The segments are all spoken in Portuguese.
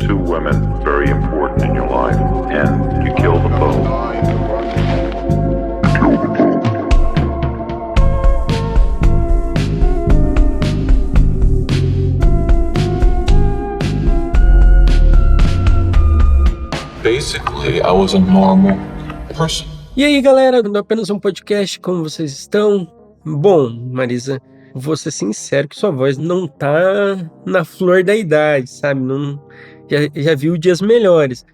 two women very important in your life, and you kill them both. Basically, I was a normal person. E aí, galera, do Apenas um Podcast, como vocês estão? Bom, Marisa, vou ser sincero que sua voz não tá na flor da idade, sabe? Não, já viu dias melhores,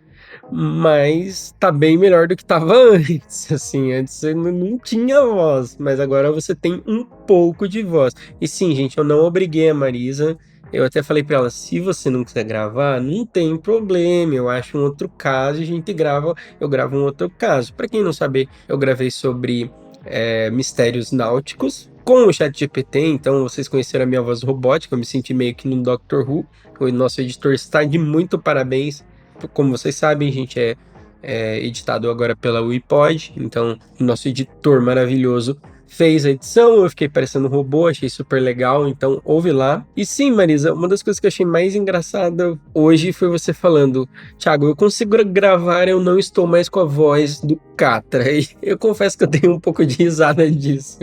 mas tá bem melhor do que tava antes, assim, antes você não tinha voz, mas agora você tem um pouco de voz. E sim, gente, eu não obriguei a Marisa. Eu até falei pra ela, se você não quiser gravar, não tem problema, eu acho um outro caso e a gente grava, eu gravo um outro caso. Pra quem não sabe, eu gravei sobre mistérios náuticos com o ChatGPT, então vocês conheceram a minha voz robótica, eu me senti meio que no Doctor Who. O nosso editor está de muito parabéns, como vocês sabem, a gente é editado agora pela Wipod, então o nosso editor maravilhoso fez a edição, eu fiquei parecendo um robô, achei super legal, então ouve lá. E sim, Marisa, uma das coisas que eu achei mais engraçada hoje foi você falando, Thiago, eu consigo gravar, eu não estou mais com a voz do Catra. E eu confesso que eu dei um pouco de risada disso.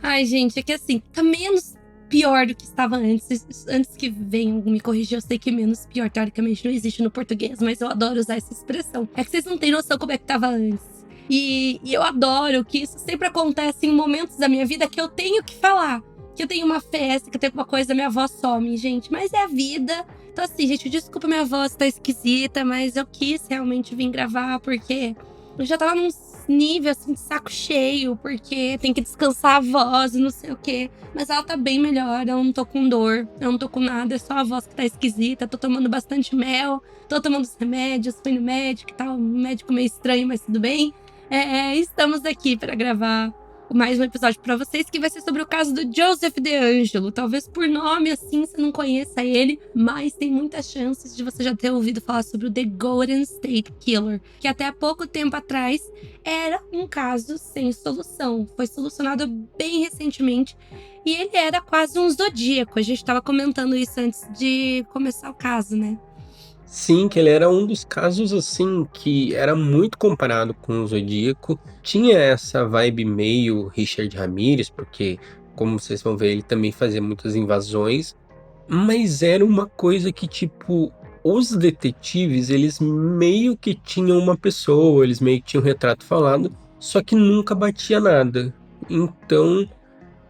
Ai, gente, é que assim, tá menos pior do que estava antes. Antes que venham me corrigir, eu sei que menos pior, teoricamente, não existe no português, mas eu adoro usar essa expressão. É que vocês não têm noção como é que tava antes. E eu adoro que isso sempre acontece em momentos da minha vida que eu tenho que falar. Que eu tenho uma festa, que eu tenho uma coisa, minha voz some, gente. Mas é a vida. Então assim, gente, desculpa minha voz tá esquisita, mas eu quis realmente vir gravar porque eu já tava num nível assim de saco cheio, porque tem que descansar a voz e não sei o quê. Mas ela tá bem melhor, eu não tô com dor, eu não tô com nada, é só a voz que tá esquisita. Tô tomando bastante mel, tô tomando os remédios, fui no médico e tal, um médico meio estranho, mas tudo bem. Estamos aqui para gravar mais um episódio para vocês, que vai ser sobre o caso do Joseph DeAngelo. Talvez por nome assim você não conheça ele, mas tem muitas chances de você já ter ouvido falar sobre o The Golden State Killer, que até há pouco tempo atrás era um caso sem solução. Foi solucionado bem recentemente e ele era quase um zodíaco. A gente estava comentando isso antes de começar o caso, né? Sim, que ele era um dos casos, assim, que era muito comparado com o Zodíaco. Tinha essa vibe meio Richard Ramirez, porque, como vocês vão ver, ele também fazia muitas invasões. Mas era uma coisa que, tipo, os detetives, eles meio que tinham uma pessoa, eles meio que tinham um retrato falado, só que nunca batia nada. Então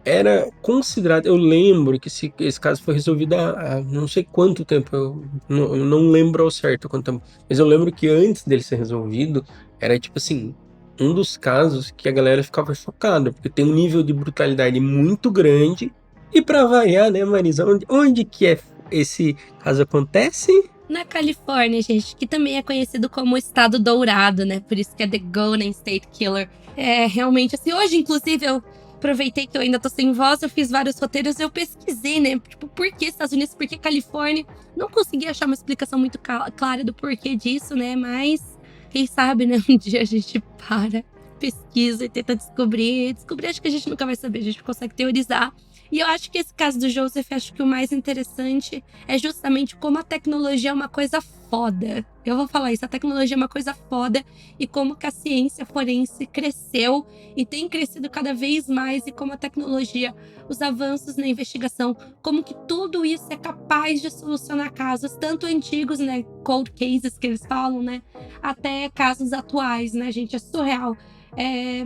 era considerado, eu lembro que esse caso foi resolvido há não sei quanto tempo, eu não lembro ao certo quanto tempo, mas eu lembro que antes dele ser resolvido, era tipo assim, um dos casos que a galera ficava chocada, porque tem um nível de brutalidade muito grande, e pra variar, né, Marisa, onde que esse caso acontece? Na Califórnia, gente, que também é conhecido como o Estado Dourado, né? Por isso que é The Golden State Killer. É realmente assim, hoje, inclusive, eu aproveitei que eu ainda tô sem voz, eu fiz vários roteiros, eu pesquisei, né? Tipo, por que Estados Unidos, por que Califórnia? Não consegui achar uma explicação muito clara do porquê disso, né? Mas, quem sabe, né? Um dia a gente para, pesquisa e tenta descobrir. Descobrir, acho que a gente nunca vai saber, a gente consegue teorizar. E eu acho que esse caso do Joseph, acho que o mais interessante é justamente como a tecnologia é uma coisa foda. Eu vou falar isso, a tecnologia é uma coisa foda e como que a ciência forense cresceu e tem crescido cada vez mais e como a tecnologia, os avanços na investigação, como que tudo isso é capaz de solucionar casos, tanto antigos, né, cold cases que eles falam, né, até casos atuais, né, gente, é surreal.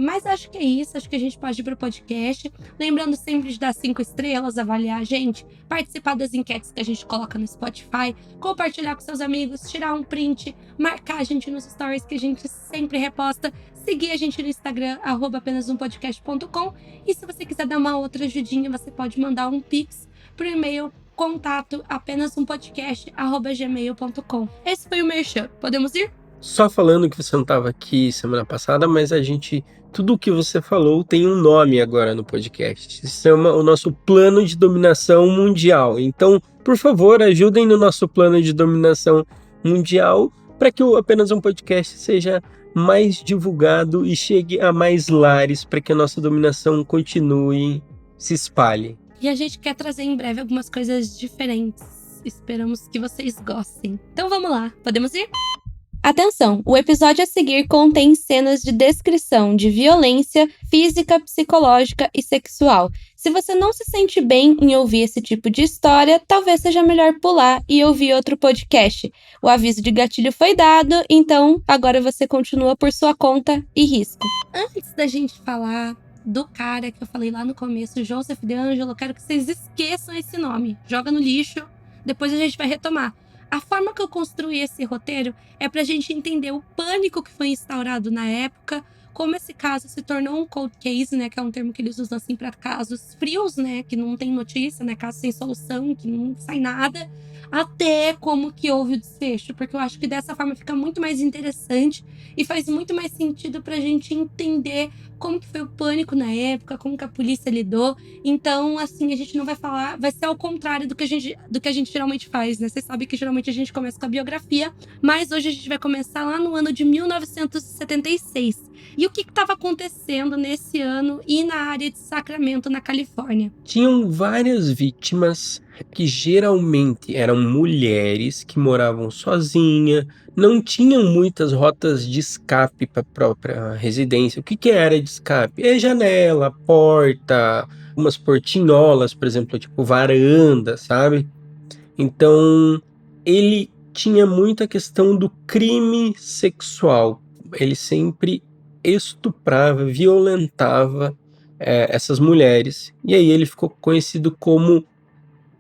Mas acho que é isso, acho que a gente pode ir pro podcast. Lembrando sempre de dar 5 estrelas, avaliar a gente, participar das enquetes que a gente coloca no Spotify, compartilhar com seus amigos, tirar um print, marcar a gente nos stories que a gente sempre reposta, seguir a gente no Instagram, @apenazumpodcast.com. E se você quiser dar uma outra ajudinha, você pode mandar um pix pro e-mail contato apenazumpodcast@gmail.com. Esse foi o Merchan. Podemos ir? Só falando que você não estava aqui semana passada, mas tudo o que você falou tem um nome agora no podcast. Se chama o nosso plano de dominação mundial. Então, por favor, ajudem no nosso plano de dominação mundial para que Apenas um Podcast seja mais divulgado e chegue a mais lares para que a nossa dominação continue, se espalhe. E a gente quer trazer em breve algumas coisas diferentes Esperamos que vocês gostem. Então vamos lá, podemos ir? Atenção! O episódio a seguir contém cenas de descrição de violência física, psicológica e sexual. Se você não se sente bem em ouvir esse tipo de história, talvez seja melhor pular e ouvir outro podcast. O aviso de gatilho foi dado, então agora você continua por sua conta e risco. Antes da gente falar do cara que eu falei lá no começo, Joseph DeAngelo, eu quero que vocês esqueçam esse nome. Joga no lixo, depois a gente vai retomar. A forma que eu construí esse roteiro é pra gente entender o pânico que foi instaurado na época, como esse caso se tornou um cold case, né, que é um termo que eles usam assim para casos frios, né, que não tem notícia, né, casos sem solução, que não sai nada, até como que houve o desfecho, porque eu acho que dessa forma fica muito mais interessante e faz muito mais sentido pra gente entender como que foi o pânico na época, como que a polícia lidou. Então, assim, a gente não vai falar, vai ser ao contrário do que a gente geralmente faz, né? Vocês sabem que geralmente a gente começa com a biografia, mas hoje a gente vai começar lá no ano de 1976. E o que estava acontecendo nesse ano e na área de Sacramento, na Califórnia? Tinham várias vítimas que geralmente eram mulheres que moravam sozinhas, não tinham muitas rotas de escape para a própria residência. O que era de escape? É janela, porta, umas portinholas, por exemplo, tipo varanda, sabe? Então, ele tinha muita questão do crime sexual. Ele sempre estuprava, violentava essas mulheres. E aí ele ficou conhecido como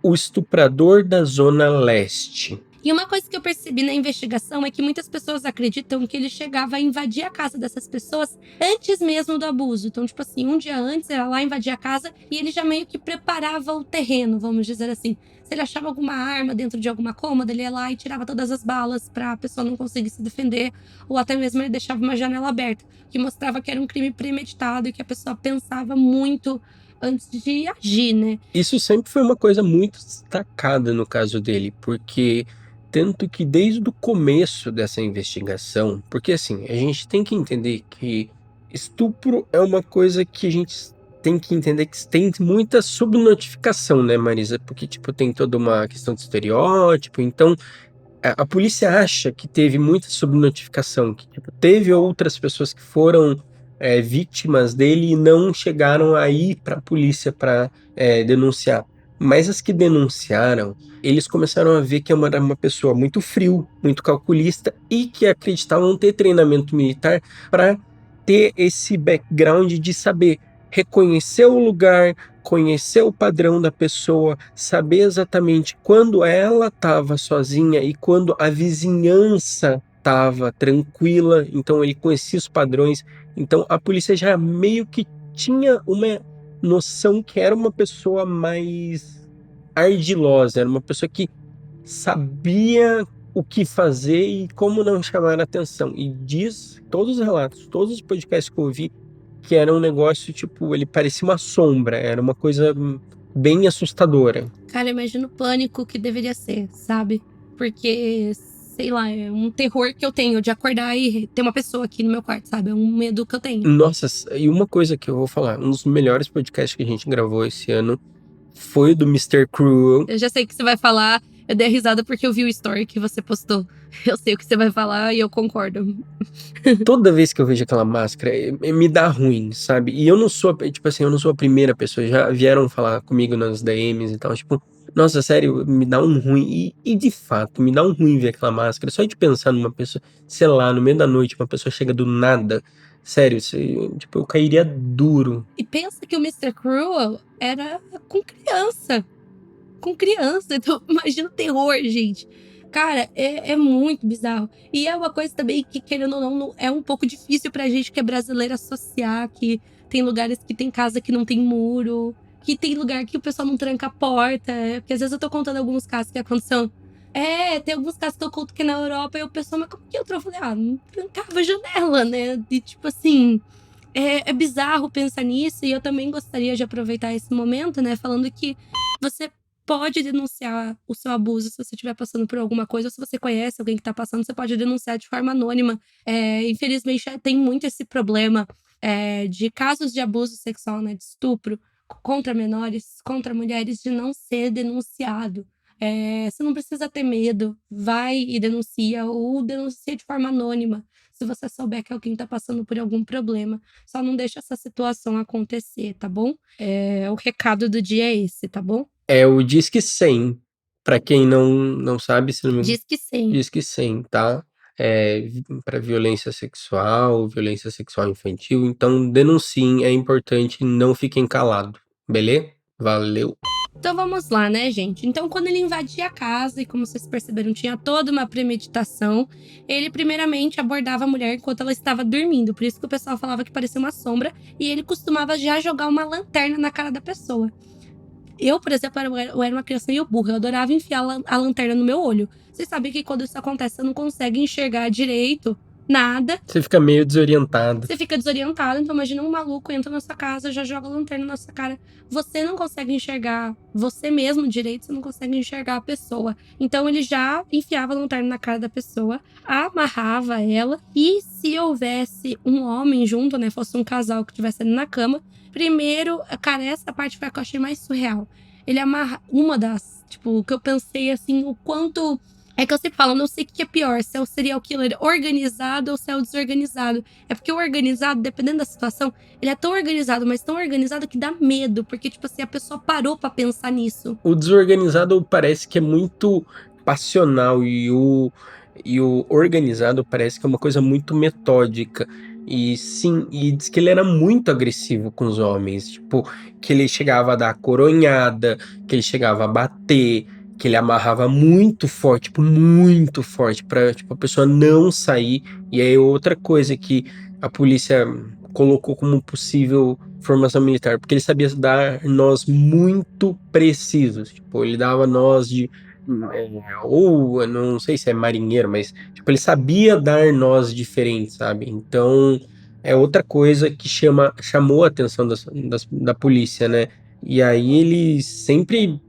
o estuprador da Zona Leste. E uma coisa que eu percebi na investigação é que muitas pessoas acreditam que ele chegava a invadir a casa dessas pessoas antes mesmo do abuso. Então, tipo assim, um dia antes, era lá invadir a casa e ele já meio que preparava o terreno, vamos dizer assim. Se ele achava alguma arma dentro de alguma cômoda, ele ia lá e tirava todas as balas para a pessoa não conseguir se defender, ou até mesmo ele deixava uma janela aberta, que mostrava que era um crime premeditado e que a pessoa pensava muito antes de agir, né? Isso sempre foi uma coisa muito destacada no caso dele, porque tanto que desde o começo dessa investigação, porque assim, a gente tem que entender que estupro é uma coisa que a gente tem que entender que tem muita subnotificação, né, Marisa? Porque, tipo, tem toda uma questão de estereótipo, então a polícia acha que teve muita subnotificação, que tipo, teve outras pessoas que foram vítimas dele e não chegaram a ir para a polícia para denunciar. Mas as que denunciaram, eles começaram a ver que era uma pessoa muito frio, muito calculista e que acreditavam ter treinamento militar para ter esse background de saber reconhecer o lugar, conhecer o padrão da pessoa, saber exatamente quando ela estava sozinha e quando a vizinhança estava tranquila. Então ele conhecia os padrões. Então a polícia já meio que tinha uma noção que era uma pessoa mais ardilosa, era uma pessoa que sabia o que fazer e como não chamar a atenção. E diz todos os relatos, todos os podcasts que eu ouvi, que era um negócio, tipo, ele parecia uma sombra, era uma coisa bem assustadora. Cara, imagina o pânico que deveria ser, sabe? Porque, sei lá, é um terror que eu tenho de acordar e ter uma pessoa aqui no meu quarto, sabe? É um medo que eu tenho. Nossa, e uma coisa que eu vou falar, um dos melhores podcasts que a gente gravou esse ano foi o do Mr. Cruel. Eu já sei o que você vai falar. Eu dei a risada porque eu vi o story que você postou. Eu sei o que você vai falar e eu concordo. Toda vez que eu vejo aquela máscara, me dá ruim, sabe? E eu não sou, tipo assim, eu não sou a primeira pessoa. Já vieram falar comigo nas DMs e tal, tipo, nossa, sério, me dá um ruim. E de fato, me dá um ruim ver aquela máscara. Só de pensar numa pessoa, sei lá, no meio da noite, uma pessoa chega do nada. Sério, tipo, eu cairia duro. E pensa que o Mr. Cruel era com criança. Com criança. Então, imagina o terror, gente. Cara, é muito bizarro. E é uma coisa também que, querendo ou não, é um pouco difícil pra gente que é brasileira associar, que tem lugares que tem casa que não tem muro, que tem lugar que o pessoal não tranca a porta. Porque às vezes eu tô contando alguns casos que aconteceram. Tem alguns casos que eu conto que é na Europa e o pessoal, mas como que entrou? Eu falei, não trancava a janela, né? E tipo assim, é bizarro pensar nisso. E eu também gostaria de aproveitar esse momento, né? Falando que você pode denunciar o seu abuso se você estiver passando por alguma coisa, ou se você conhece alguém que está passando, você pode denunciar de forma anônima. Infelizmente, tem muito esse problema de casos de abuso sexual, né, de estupro contra menores, contra mulheres, de não ser denunciado. Você não precisa ter medo, vai e denuncia, ou denuncia de forma anônima, se você souber que alguém tá passando por algum problema. Só não deixa essa situação acontecer, tá bom? O recado do dia é esse, tá bom? É o Disque 100, pra quem não sabe, se não me engano, Diz que sim. Disque 100, tá? Para violência sexual infantil, então denunciem, é importante, não fiquem calados, beleza? Valeu! Então vamos lá, né, gente? Então, quando ele invadia a casa, e como vocês perceberam, tinha toda uma premeditação, ele primeiramente abordava a mulher enquanto ela estava dormindo. Por isso que o pessoal falava que parecia uma sombra, e ele costumava já jogar uma lanterna na cara da pessoa. Eu, por exemplo, eu era uma criança meio burra, eu adorava enfiar a lanterna no meu olho. Vocês sabem que quando isso acontece, você não consegue enxergar direito nada. Você fica meio desorientado. Você fica desorientado, então imagina um maluco entra na sua casa, já joga a lanterna na sua cara. Você não consegue enxergar você mesmo direito, você não consegue enxergar a pessoa. Então ele já enfiava a lanterna na cara da pessoa, amarrava ela, e se houvesse um homem junto, né, fosse um casal que estivesse ali na cama, primeiro, cara, essa parte foi a que eu achei mais surreal. Ele amarra uma das, tipo, que eu pensei assim, o quanto. É que eu sempre falo, não sei o que é pior, se é o serial killer organizado ou se é o desorganizado. É porque o organizado, dependendo da situação, ele é tão organizado, mas tão organizado que dá medo. Porque, tipo assim, a pessoa parou pra pensar nisso. O desorganizado parece que é muito passional e o organizado parece que é uma coisa muito metódica. E sim, e diz que ele era muito agressivo com os homens. Tipo, que ele chegava a dar coronhada, que ele chegava a bater, que ele amarrava muito forte pra, tipo, a pessoa não sair. E aí outra coisa que a polícia colocou como possível formação militar, porque ele sabia dar nós muito precisos. Tipo, ele dava nós de ou eu não sei se é marinheiro, mas tipo, ele sabia dar nós diferentes, sabe? Então é outra coisa que chamou a atenção da polícia, né? E aí ele sempre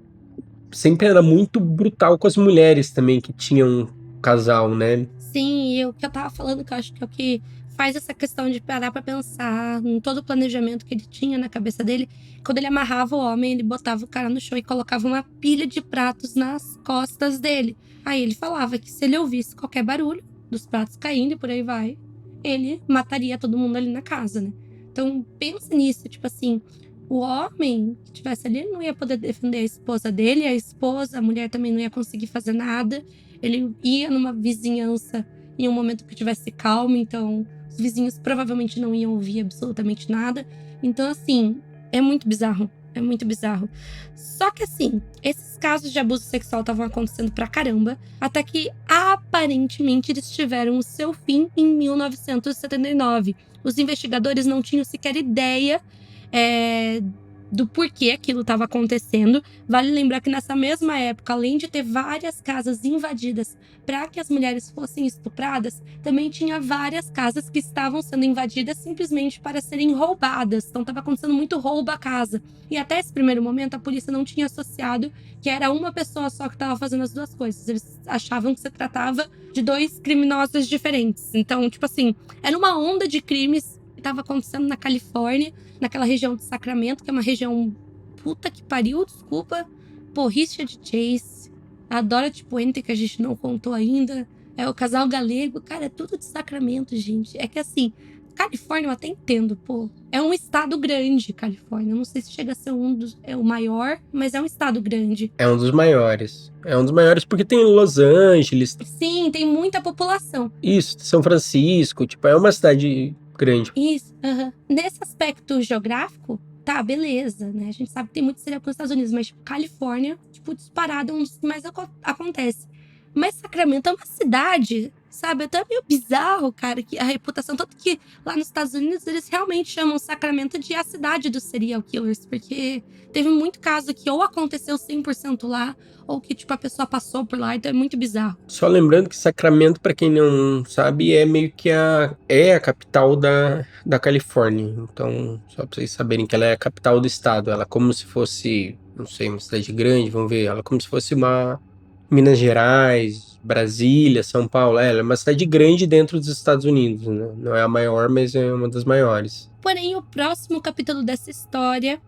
era muito brutal com as mulheres também que tinham um casal, né? Sim, e o que eu tava falando, que eu acho que é o que faz essa questão de parar pra pensar em todo o planejamento que ele tinha na cabeça dele. Quando ele amarrava o homem, ele botava o cara no chão e colocava uma pilha de pratos nas costas dele. Aí ele falava que se ele ouvisse qualquer barulho dos pratos caindo e por aí vai, ele mataria todo mundo ali na casa, né? Então pensa nisso, tipo assim, o homem que estivesse ali não ia poder defender a esposa dele, a mulher também não ia conseguir fazer nada. Ele ia numa vizinhança em um momento que tivesse calmo, então os vizinhos provavelmente não iam ouvir absolutamente nada. Então, assim, é muito bizarro. É muito bizarro. Só que, assim, esses casos de abuso sexual estavam acontecendo pra caramba, até que aparentemente eles tiveram o seu fim em 1979. Os investigadores não tinham sequer ideia do porquê aquilo estava acontecendo. Vale lembrar que nessa mesma época, além de ter várias casas invadidas para que as mulheres fossem estupradas, também tinha várias casas que estavam sendo invadidas simplesmente para serem roubadas. Então estava acontecendo muito roubo à casa. E até esse primeiro momento a polícia não tinha associado que era uma pessoa só que estava fazendo as duas coisas. Eles achavam que se tratava de dois criminosos diferentes. Então, tipo assim, era uma onda de crimes que estava acontecendo na Califórnia, naquela região de Sacramento, que é uma região puta que pariu, desculpa. Pô, Richard Chase, a Dorothy Puente, que a gente não contou ainda, é o casal galego, cara, é tudo de Sacramento, gente. É que assim, Califórnia eu até entendo, pô. É um estado grande, Califórnia. Eu não sei se chega a ser o maior, mas é um estado grande. É um dos maiores. É um dos maiores porque tem Los Angeles. Sim, tem muita população. Isso, São Francisco, tipo, é uma cidade grande. Isso, Nesse aspecto geográfico, tá, beleza, né? A gente sabe que tem muito serial killer nos Estados Unidos, mas tipo, Califórnia, tipo, disparado é um dos que mais acontece. Mas Sacramento é uma cidade, sabe? Até meio bizarro, cara, que a reputação. Tanto que lá nos Estados Unidos eles realmente chamam Sacramento de a cidade dos serial killers, porque teve muito caso que ou aconteceu 100% lá, ou que, tipo, a pessoa passou por lá, então é muito bizarro. Só lembrando que Sacramento, pra quem não sabe, é meio que a capital da Califórnia. Então, só pra vocês saberem que ela é a capital do estado. Ela é como se fosse, não sei, uma cidade grande, vamos ver. Ela é como se fosse uma Minas Gerais, Brasília, São Paulo. Ela é uma cidade grande dentro dos Estados Unidos, né? Não é a maior, mas é uma das maiores. Porém, o próximo capítulo dessa história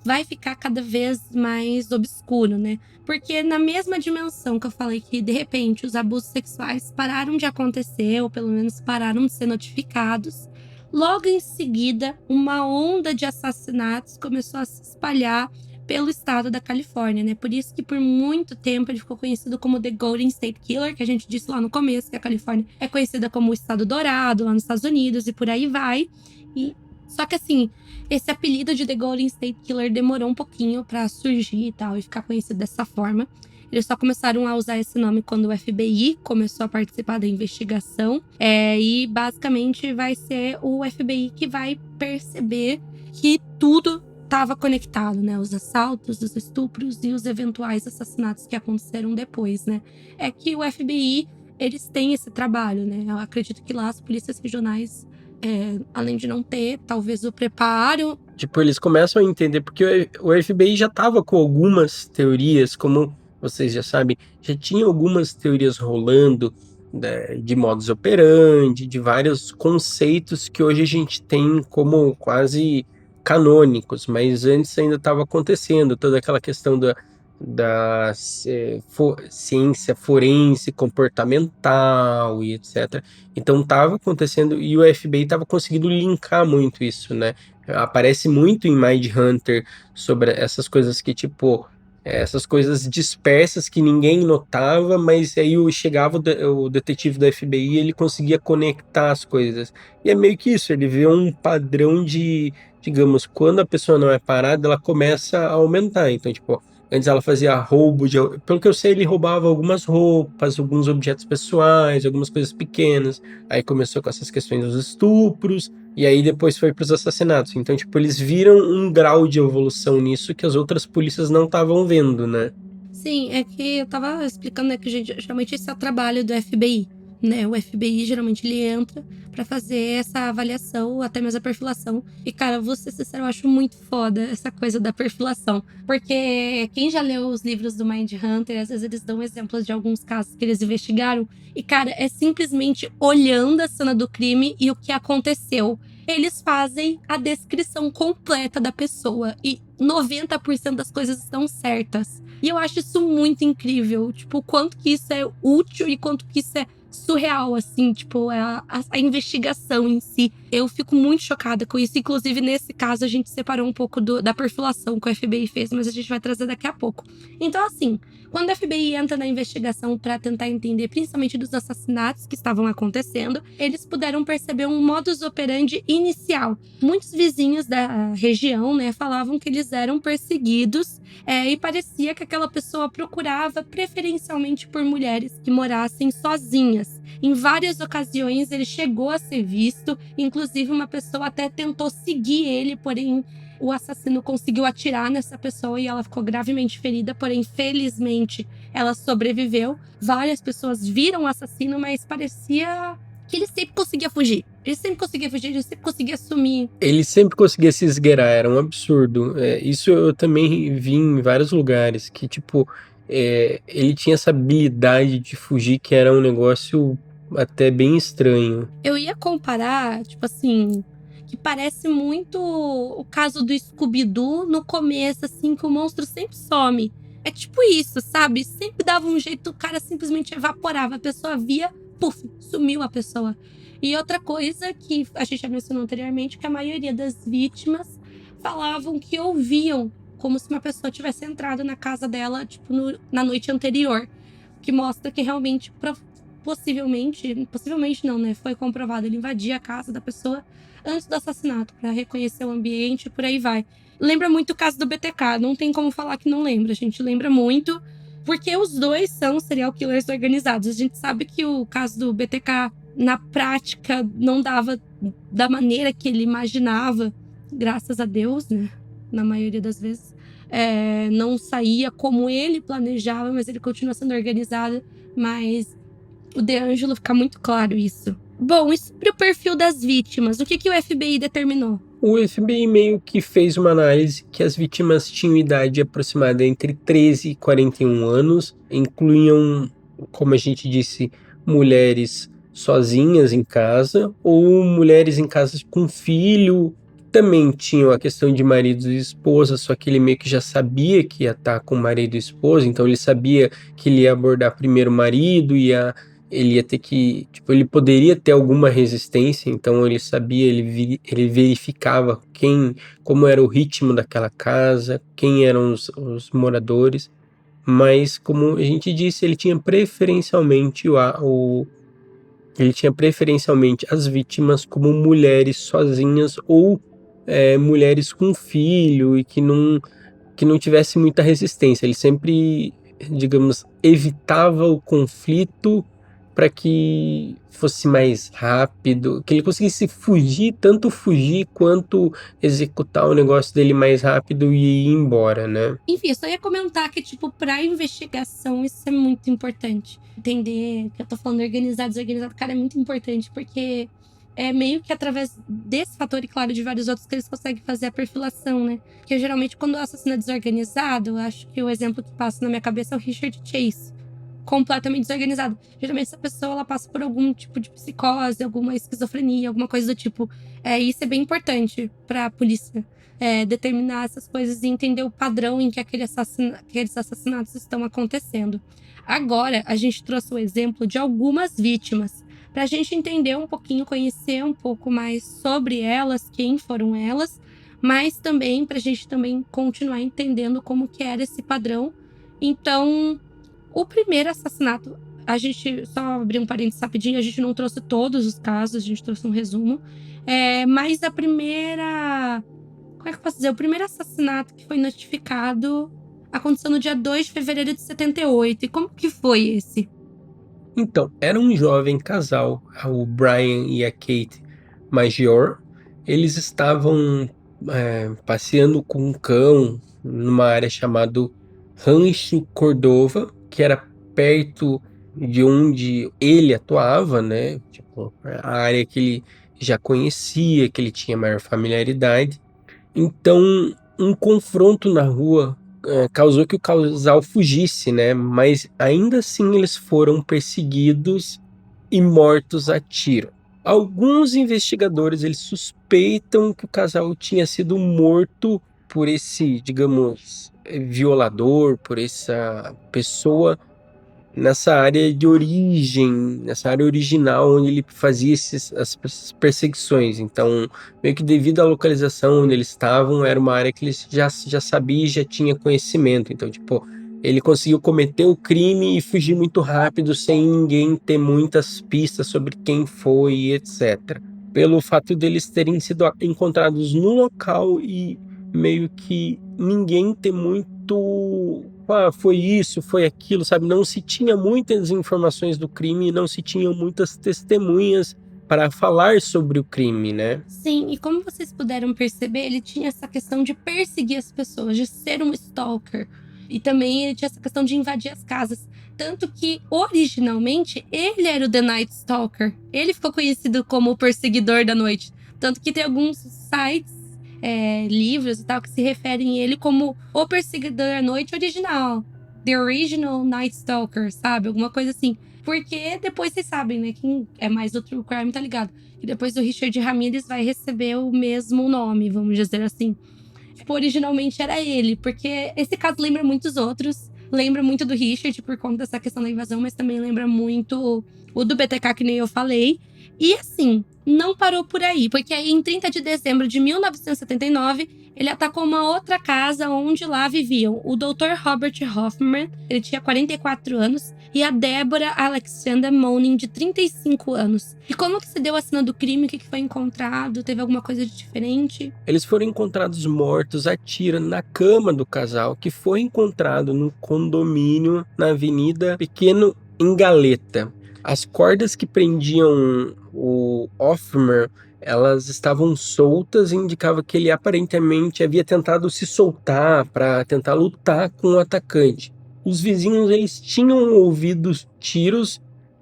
vai ficar cada vez mais obscuro, né? Porque na mesma dimensão que eu falei que, de repente, os abusos sexuais pararam de acontecer, ou pelo menos pararam de ser notificados, logo em seguida, uma onda de assassinatos começou a se espalhar pelo estado da Califórnia, né? Por isso que por muito tempo ele ficou conhecido como The Golden State Killer, que a gente disse lá no começo, que a Califórnia é conhecida como o Estado Dourado, lá nos Estados Unidos, e por aí vai. Só que assim, esse apelido de The Golden State Killer demorou um pouquinho pra surgir e tal, e ficar conhecido dessa forma. Eles só começaram a usar esse nome quando o FBI começou a participar da investigação. E basicamente vai ser o FBI que vai perceber que tudo estava conectado, né? Os assaltos, os estupros e os eventuais assassinatos que aconteceram depois, né? É que o FBI, eles têm esse trabalho, né? Eu acredito que lá as polícias regionais, além de não ter, talvez, o preparo. Tipo, eles começam a entender, porque o FBI já tava com algumas teorias, como vocês já sabem, já tinha algumas teorias rolando, né, de modus operandi, de vários conceitos que hoje a gente tem como quase canônicos, mas antes ainda estava acontecendo toda aquela questão da ciência forense comportamental e etc. Então estava acontecendo e o FBI estava conseguindo linkar muito isso, né? Aparece muito em Mindhunter sobre essas coisas que, tipo, essas coisas dispersas que ninguém notava, mas aí chegava o detetive do FBI e ele conseguia conectar as coisas. E é meio que isso, ele vê um padrão de, digamos, quando a pessoa não é parada, ela começa a aumentar. Então, tipo, antes ela fazia roubo de... Pelo que eu sei, ele roubava algumas roupas, alguns objetos pessoais, algumas coisas pequenas. Aí começou com essas questões dos estupros, e aí depois foi para os assassinatos. Então, tipo, eles viram um grau de evolução nisso que as outras polícias não estavam vendo, né? Sim, é que eu tava explicando, né, que geralmente esse é o trabalho do FBI, né? O FBI geralmente ele entra pra fazer essa avaliação, até mesmo a perfilação. E, cara, vou ser sincero, eu acho muito foda essa coisa da perfilação. Porque quem já leu os livros do Mindhunter, às vezes eles dão exemplos de alguns casos que eles investigaram. E, cara, é simplesmente olhando a cena do crime e o que aconteceu. Eles fazem a descrição completa da pessoa. E 90% das coisas estão certas. E eu acho isso muito incrível. Tipo, o quanto que isso é útil e quanto que isso é surreal, assim, tipo, a investigação em si. Eu fico muito chocada com isso. Inclusive, nesse caso, a gente separou um pouco da perfilação que o FBI fez, mas a gente vai trazer daqui a pouco. Então, assim, quando o FBI entra na investigação para tentar entender, principalmente dos assassinatos que estavam acontecendo, eles puderam perceber um modus operandi inicial. Muitos vizinhos da região, né, falavam que eles eram perseguidos e parecia que aquela pessoa procurava preferencialmente por mulheres que morassem sozinhas. Em várias ocasiões ele chegou a ser visto, inclusive uma pessoa até tentou seguir ele, porém o assassino conseguiu atirar nessa pessoa e ela ficou gravemente ferida, porém felizmente ela sobreviveu. Várias pessoas viram o assassino, mas parecia que ele sempre conseguia fugir. Ele sempre conseguia sumir. Ele sempre conseguia se esgueirar, era um absurdo. Isso eu também vi em vários lugares, que tipo, ele tinha essa habilidade de fugir que era um negócio até bem estranho. Eu ia comparar, tipo assim, que parece muito o caso do Scooby-Doo no começo, assim, que o monstro sempre some. É tipo isso, sabe? Sempre dava um jeito, o cara simplesmente evaporava. A pessoa via, puf, sumiu a pessoa. E outra coisa que a gente já mencionou anteriormente, que a maioria das vítimas falavam que ouviam como se uma pessoa tivesse entrado na casa dela, tipo, na noite anterior. Que mostra que realmente, possivelmente não, né? Foi comprovado, ele invadia a casa da pessoa antes do assassinato, pra reconhecer o ambiente e por aí vai. Lembra muito o caso do BTK, não tem como falar que não lembra, a gente lembra muito, porque os dois são serial killers organizados. A gente sabe que o caso do BTK, na prática, não dava da maneira que ele imaginava, graças a Deus, né? Na maioria das vezes. Não saía como ele planejava, mas ele continua sendo organizado. Mas o DeAngelo fica muito claro isso. Bom, e sobre o perfil das vítimas, o que o FBI determinou? O FBI meio que fez uma análise que as vítimas tinham idade aproximada entre 13 e 41 anos, incluíam, como a gente disse, mulheres sozinhas em casa ou mulheres em casa com filho, também tinha a questão de marido e esposa, só que ele meio que já sabia que ia estar com o marido e esposa, então ele sabia que ele ia abordar primeiro o marido, ele ia ter que, tipo, ele poderia ter alguma resistência, então ele sabia, ele verificava como era o ritmo daquela casa, quem eram os moradores, mas como a gente disse, ele tinha preferencialmente as vítimas como mulheres sozinhas ou mulheres com filho e que não tivesse muita resistência. Ele sempre, digamos, evitava o conflito para que fosse mais rápido, que ele conseguisse fugir, tanto fugir quanto executar o negócio dele mais rápido e ir embora, né? Enfim, eu só ia comentar que, tipo, pra investigação isso é muito importante. Entender que eu tô falando organizado, desorganizado, cara, é muito importante, porque é meio que através desse fator e, claro, de vários outros que eles conseguem fazer a perfilação, né? Porque geralmente quando o assassino é desorganizado, eu acho que o exemplo que passa na minha cabeça é o Richard Chase. Completamente desorganizado. Geralmente essa pessoa ela passa por algum tipo de psicose, alguma esquizofrenia, alguma coisa do tipo. Isso é bem importante pra polícia. Determinar essas coisas e entender o padrão em que aqueles assassinatos estão acontecendo. Agora, a gente trouxe o exemplo de algumas vítimas, para a gente entender um pouquinho, conhecer um pouco mais sobre elas, quem foram elas, mas também para a gente também continuar entendendo como que era esse padrão. Então, o primeiro assassinato, a gente só abrir um parênteses rapidinho, a gente não trouxe todos os casos, a gente trouxe um resumo, mas a primeira... Como é que eu posso dizer? O primeiro assassinato que foi notificado aconteceu no dia 2 de fevereiro de 78. E como que foi esse? Então, era um jovem casal, o Brian e a Kate Major. Eles estavam passeando com um cão numa área chamada Rancho Cordova, que era perto de onde ele atuava, né? Tipo, a área que ele já conhecia, que ele tinha maior familiaridade. Então, um confronto na rua causou que o casal fugisse, né? Mas ainda assim eles foram perseguidos e mortos a tiro. Alguns investigadores eles suspeitam que o casal tinha sido morto por esse, digamos, violador, por essa pessoa nessa área de origem, nessa área original onde ele fazia essas perseguições. Então, meio que devido à localização onde eles estavam, era uma área que ele já sabia e já tinha conhecimento. Então, tipo, ele conseguiu cometer o crime e fugir muito rápido, sem ninguém ter muitas pistas sobre quem foi e etc. Pelo fato deles terem sido encontrados no local e meio que ninguém ter muito... foi isso, foi aquilo, sabe? Não se tinha muitas informações do crime, não se tinham muitas testemunhas para falar sobre o crime, né? Sim, e como vocês puderam perceber, ele tinha essa questão de perseguir as pessoas, de ser um stalker. E também ele tinha essa questão de invadir as casas. Tanto que, originalmente, ele era o The Night Stalker. Ele ficou conhecido como o perseguidor da noite. Tanto que tem alguns sites, livros e tal, que se referem a ele como o perseguidor da noite original. The Original Night Stalker, sabe? Alguma coisa assim. Porque depois vocês sabem, né? Quem é mais do True Crime tá ligado. E depois o Richard Ramirez vai receber o mesmo nome, vamos dizer assim. Tipo, originalmente era ele, porque esse caso lembra muitos outros. Lembra muito do Richard por conta dessa questão da invasão, mas também lembra muito o do BTK, que nem eu falei. E assim, não parou por aí, porque aí em 30 de dezembro de 1979, ele atacou uma outra casa onde lá viviam o Dr. Robert Hoffman, ele tinha 44 anos, e a Deborah Alexander Monin, de 35 anos. E como que se deu a cena do crime? O que foi encontrado? Teve alguma coisa de diferente? Eles foram encontrados mortos a tiro na cama do casal, que foi encontrado no condomínio na Avenida Pequeno em Galeta. As cordas que prendiam o Hoffman, elas estavam soltas e indicava que ele aparentemente havia tentado se soltar para tentar lutar com o atacante. Os vizinhos eles tinham ouvido tiros,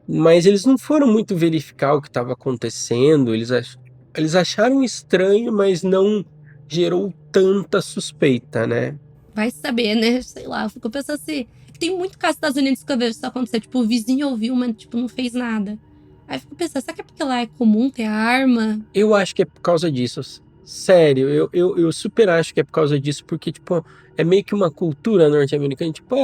mas eles não foram muito verificar o que estava acontecendo. Eles acharam estranho, mas não gerou tanta suspeita, né? Vai saber, né? Sei lá, eu fico pensando assim... Tem muito caso nos Estados Unidos que eu vejo isso acontecer. Tipo, o vizinho ouviu, mas tipo, não fez nada. Aí eu fico pensando, será que é porque lá é comum ter arma? Eu acho que é por causa disso. Sério, eu super acho que é por causa disso, porque, tipo, é meio que uma cultura norte-americana, tipo,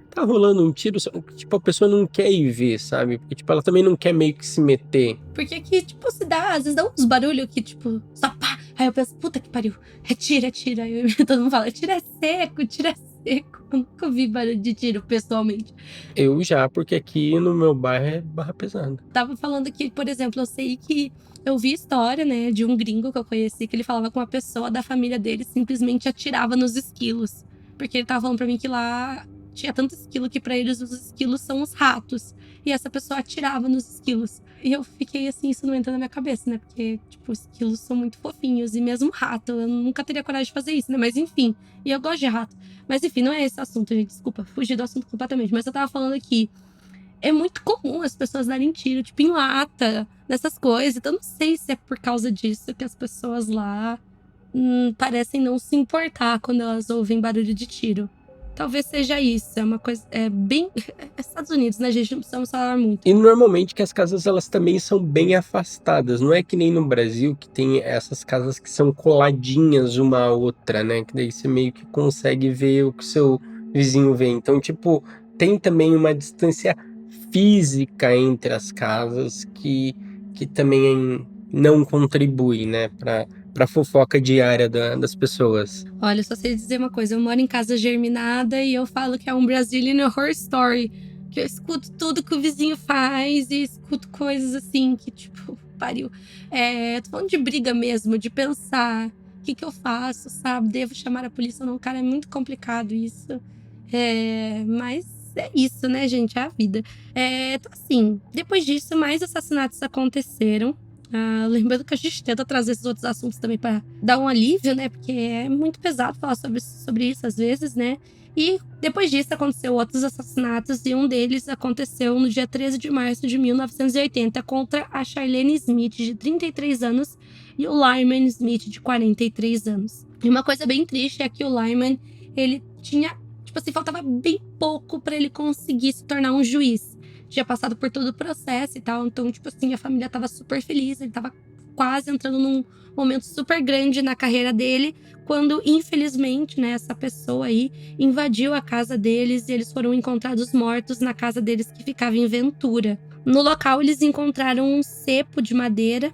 tá rolando um tiro, tipo, a pessoa não quer ir ver, sabe? Porque, tipo, ela também não quer meio que se meter. Porque aqui, tipo, se dá, às vezes dá uns barulhos que, tipo, só pá. Aí eu penso, puta que pariu, é tiro, é tiro. Aí todo mundo fala, tiro é seco, tiro é seco. Eu nunca ouvi barulho de tiro, pessoalmente. Eu já, porque aqui no meu bairro é barra pesada. Tava falando que, por exemplo, eu sei que eu vi história, né, de um gringo que eu conheci, que ele falava com uma pessoa da família dele simplesmente atirava nos esquilos. Porque ele tava falando pra mim que lá tinha tanto esquilo que pra eles os esquilos são os ratos. E essa pessoa atirava nos esquilos. E eu fiquei assim, isso não entra na minha cabeça, né? Porque, tipo, os esquilos são muito fofinhos. E mesmo rato, eu nunca teria coragem de fazer isso, né? Mas enfim, e eu gosto de rato. Mas enfim, não é esse assunto, gente. Desculpa, fugi do assunto completamente. Mas eu tava falando aqui. É muito comum as pessoas darem tiro, tipo, em lata, nessas coisas. Então, eu não sei se é por causa disso que as pessoas lá parecem não se importar quando elas ouvem barulho de tiro. Talvez seja isso. É uma coisa. É bem. É Estados Unidos, né, gente? Não precisamos falar muito. E normalmente que as casas elas também são bem afastadas, não é que nem no Brasil que tem essas casas que são coladinhas uma à outra, né? Que daí você meio que consegue ver o que o seu vizinho vê. Então, tipo, tem também uma distância física entre as casas que também não contribui, né, para fofoca diária das pessoas. Olha, eu só sei dizer uma coisa. Eu moro em casa germinada e eu falo que é um Brazilian Horror Story. Que eu escuto tudo que o vizinho faz e escuto coisas assim que, tipo, pariu. Tô falando de briga mesmo, de pensar o que eu faço, sabe? Devo chamar a polícia ou não? Cara, é muito complicado isso. Mas é isso, né, gente? É a vida. Então, assim, depois disso, mais assassinatos aconteceram. Lembrando que a gente tenta trazer esses outros assuntos também para dar um alívio, né? Porque é muito pesado falar sobre isso às vezes, né? E depois disso aconteceu outros assassinatos e um deles aconteceu no dia 13 de março de 1980 contra a Charlene Smith, de 33 anos, e o Lyman Smith, de 43 anos. E uma coisa bem triste é que o Lyman, ele tinha, tipo assim, faltava bem pouco para ele conseguir se tornar um juiz. Tinha passado por todo o processo e tal. Então, tipo assim, a família tava super feliz. Ele tava quase entrando num momento super grande na carreira dele. Quando, infelizmente, né, essa pessoa aí invadiu a casa deles e eles foram encontrados mortos na casa deles que ficava em Ventura. No local, eles encontraram um cepo de madeira.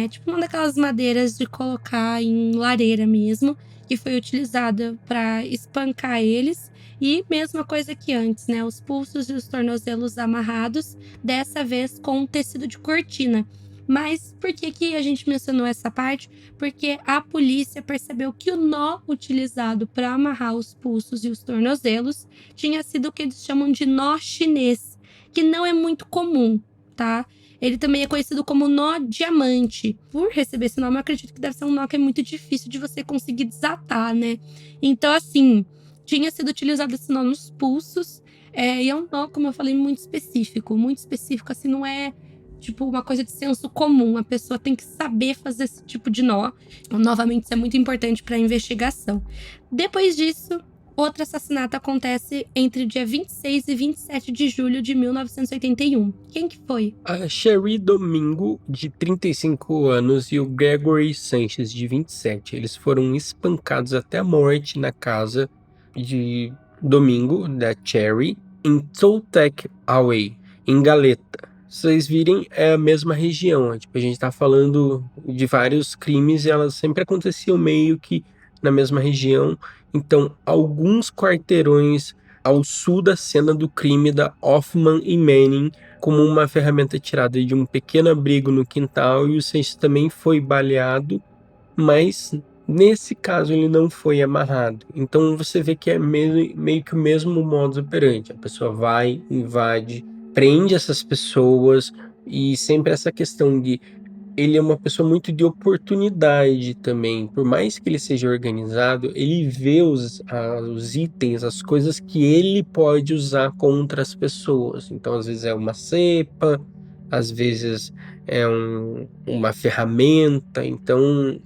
Tipo uma daquelas madeiras de colocar em lareira mesmo. Que foi utilizada para espancar eles. E mesma coisa que antes, né? Os pulsos e os tornozelos amarrados, dessa vez com um tecido de cortina. Mas por que a gente mencionou essa parte? Porque a polícia percebeu que o nó utilizado para amarrar os pulsos e os tornozelos tinha sido o que eles chamam de nó chinês, que não é muito comum, tá? Ele também é conhecido como nó diamante. Por receber esse nome, eu acredito que deve ser um nó que é muito difícil de você conseguir desatar, né? Então, assim, tinha sido utilizado esse nó nos pulsos. E é um nó, como eu falei, muito específico. Muito específico, assim, não é tipo uma coisa de senso comum. A pessoa tem que saber fazer esse tipo de nó. Novamente, isso é muito importante para a investigação. Depois disso, outro assassinato acontece entre o dia 26 e 27 de julho de 1981. Quem que foi? A Sherry Domingo, de 35 anos, e o Gregory Sanchez, de 27. Eles foram espancados até a morte na casa de Domingo, da Cherry, em Toltec Highway, em Galeta. Se vocês virem, é a mesma região. Tipo, a gente tá falando de vários crimes e elas sempre aconteciam meio que na mesma região. Então, alguns quarteirões ao sul da cena do crime da Hoffman e Manning, como uma ferramenta tirada de um pequeno abrigo no quintal, e o Sanchez também foi baleado, mas nesse caso ele não foi amarrado. Então você vê que é meio que o mesmo modus operandi. A pessoa vai, invade, prende essas pessoas, e sempre essa questão de ele é uma pessoa muito de oportunidade também. Por mais que ele seja organizado, ele vê os itens, as coisas que ele pode usar contra as pessoas. Então, às vezes é uma cepa, às vezes é uma ferramenta. Então,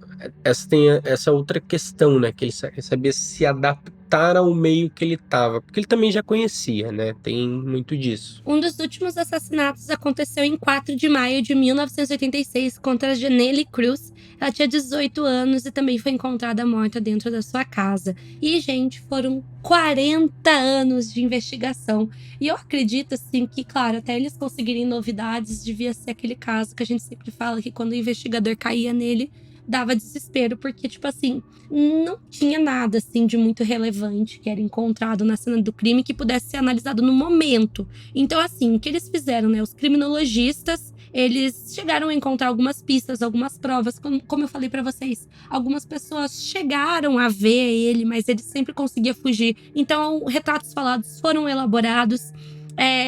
tem essa outra questão, né? Que ele sabia se adaptar voltar ao meio que ele tava, porque ele também já conhecia, né? Tem muito disso. Um dos últimos assassinatos aconteceu em 4 de maio de 1986 contra a Janelle Cruz. Ela tinha 18 anos e também foi encontrada morta dentro da sua casa. E, gente, foram 40 anos de investigação. E eu acredito, assim, que, claro, até eles conseguirem novidades, devia ser aquele caso que a gente sempre fala que quando o investigador caía nele, dava desespero, porque, tipo assim, não tinha nada, assim, de muito relevante que era encontrado na cena do crime que pudesse ser analisado no momento. Então, assim, o que eles fizeram, né? Os criminologistas, eles chegaram a encontrar algumas pistas, algumas provas, como eu falei pra vocês. Algumas pessoas chegaram a ver ele, mas ele sempre conseguia fugir. Então, retratos falados foram elaborados.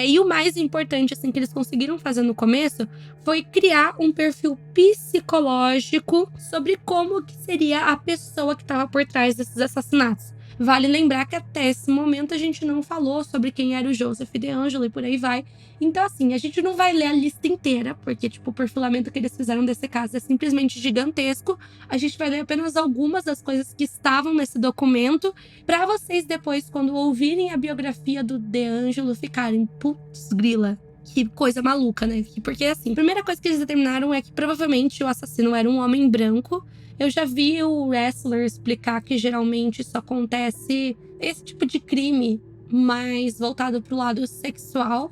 E o mais importante, assim, que eles conseguiram fazer no começo foi criar um perfil psicológico sobre como que seria a pessoa que estava por trás desses assassinatos. Vale lembrar que até esse momento a gente não falou sobre quem era o Joseph DeAngelo e por aí vai. Então, assim, a gente não vai ler a lista inteira, porque, tipo, o perfilamento que eles fizeram desse caso é simplesmente gigantesco. A gente vai ler apenas algumas das coisas que estavam nesse documento, pra vocês depois, quando ouvirem a biografia do DeAngelo, ficarem, putz, grila. Que coisa maluca, né? Porque, assim, a primeira coisa que eles determinaram é que provavelmente o assassino era um homem branco. Eu já vi o wrestler explicar que geralmente isso acontece, esse tipo de crime mais voltado pro lado sexual,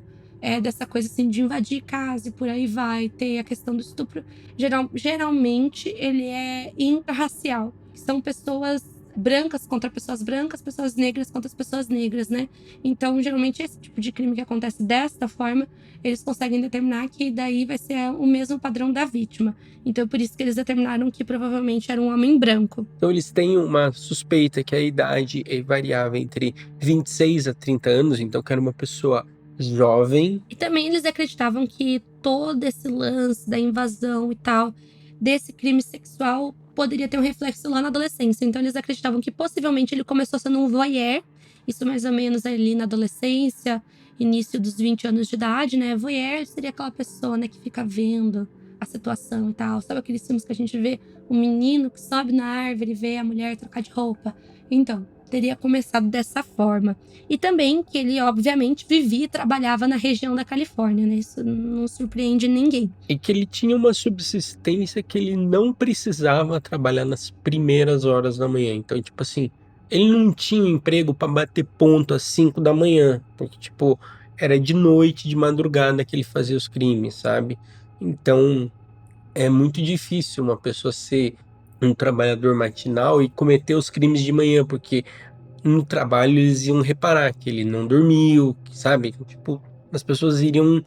dessa coisa assim de invadir casa e por aí vai, ter a questão do estupro. Geralmente ele é interracial, que são pessoas brancas contra pessoas brancas, pessoas negras contra as pessoas negras, né? Então, geralmente, esse tipo de crime que acontece desta forma, eles conseguem determinar que daí vai ser o mesmo padrão da vítima. Então, por isso que eles determinaram que provavelmente era um homem branco. Então eles têm uma suspeita que a idade variava entre 26 a 30 anos, então que era uma pessoa jovem. E também eles acreditavam que todo esse lance da invasão e tal, desse crime sexual, poderia ter um reflexo lá na adolescência. Então eles acreditavam que possivelmente ele começou sendo um voyeur, isso mais ou menos ali na adolescência, início dos 20 anos de idade, né? Voyeur seria aquela pessoa, né, que fica vendo a situação e tal. Sabe aqueles filmes que a gente vê um menino que sobe na árvore e vê a mulher trocar de roupa? Então, teria começado dessa forma. E também que ele, obviamente, vivia e trabalhava na região da Califórnia, né? Isso não surpreende ninguém. E que ele tinha uma subsistência que ele não precisava trabalhar nas primeiras horas da manhã. Então, tipo assim, ele não tinha um emprego para bater ponto às 5 da manhã. Porque, tipo, era de noite, de madrugada que ele fazia os crimes, sabe? Então, é muito difícil uma pessoa ser um trabalhador matinal e cometer os crimes de manhã, porque no trabalho eles iam reparar que ele não dormiu, sabe? Tipo, as pessoas iriam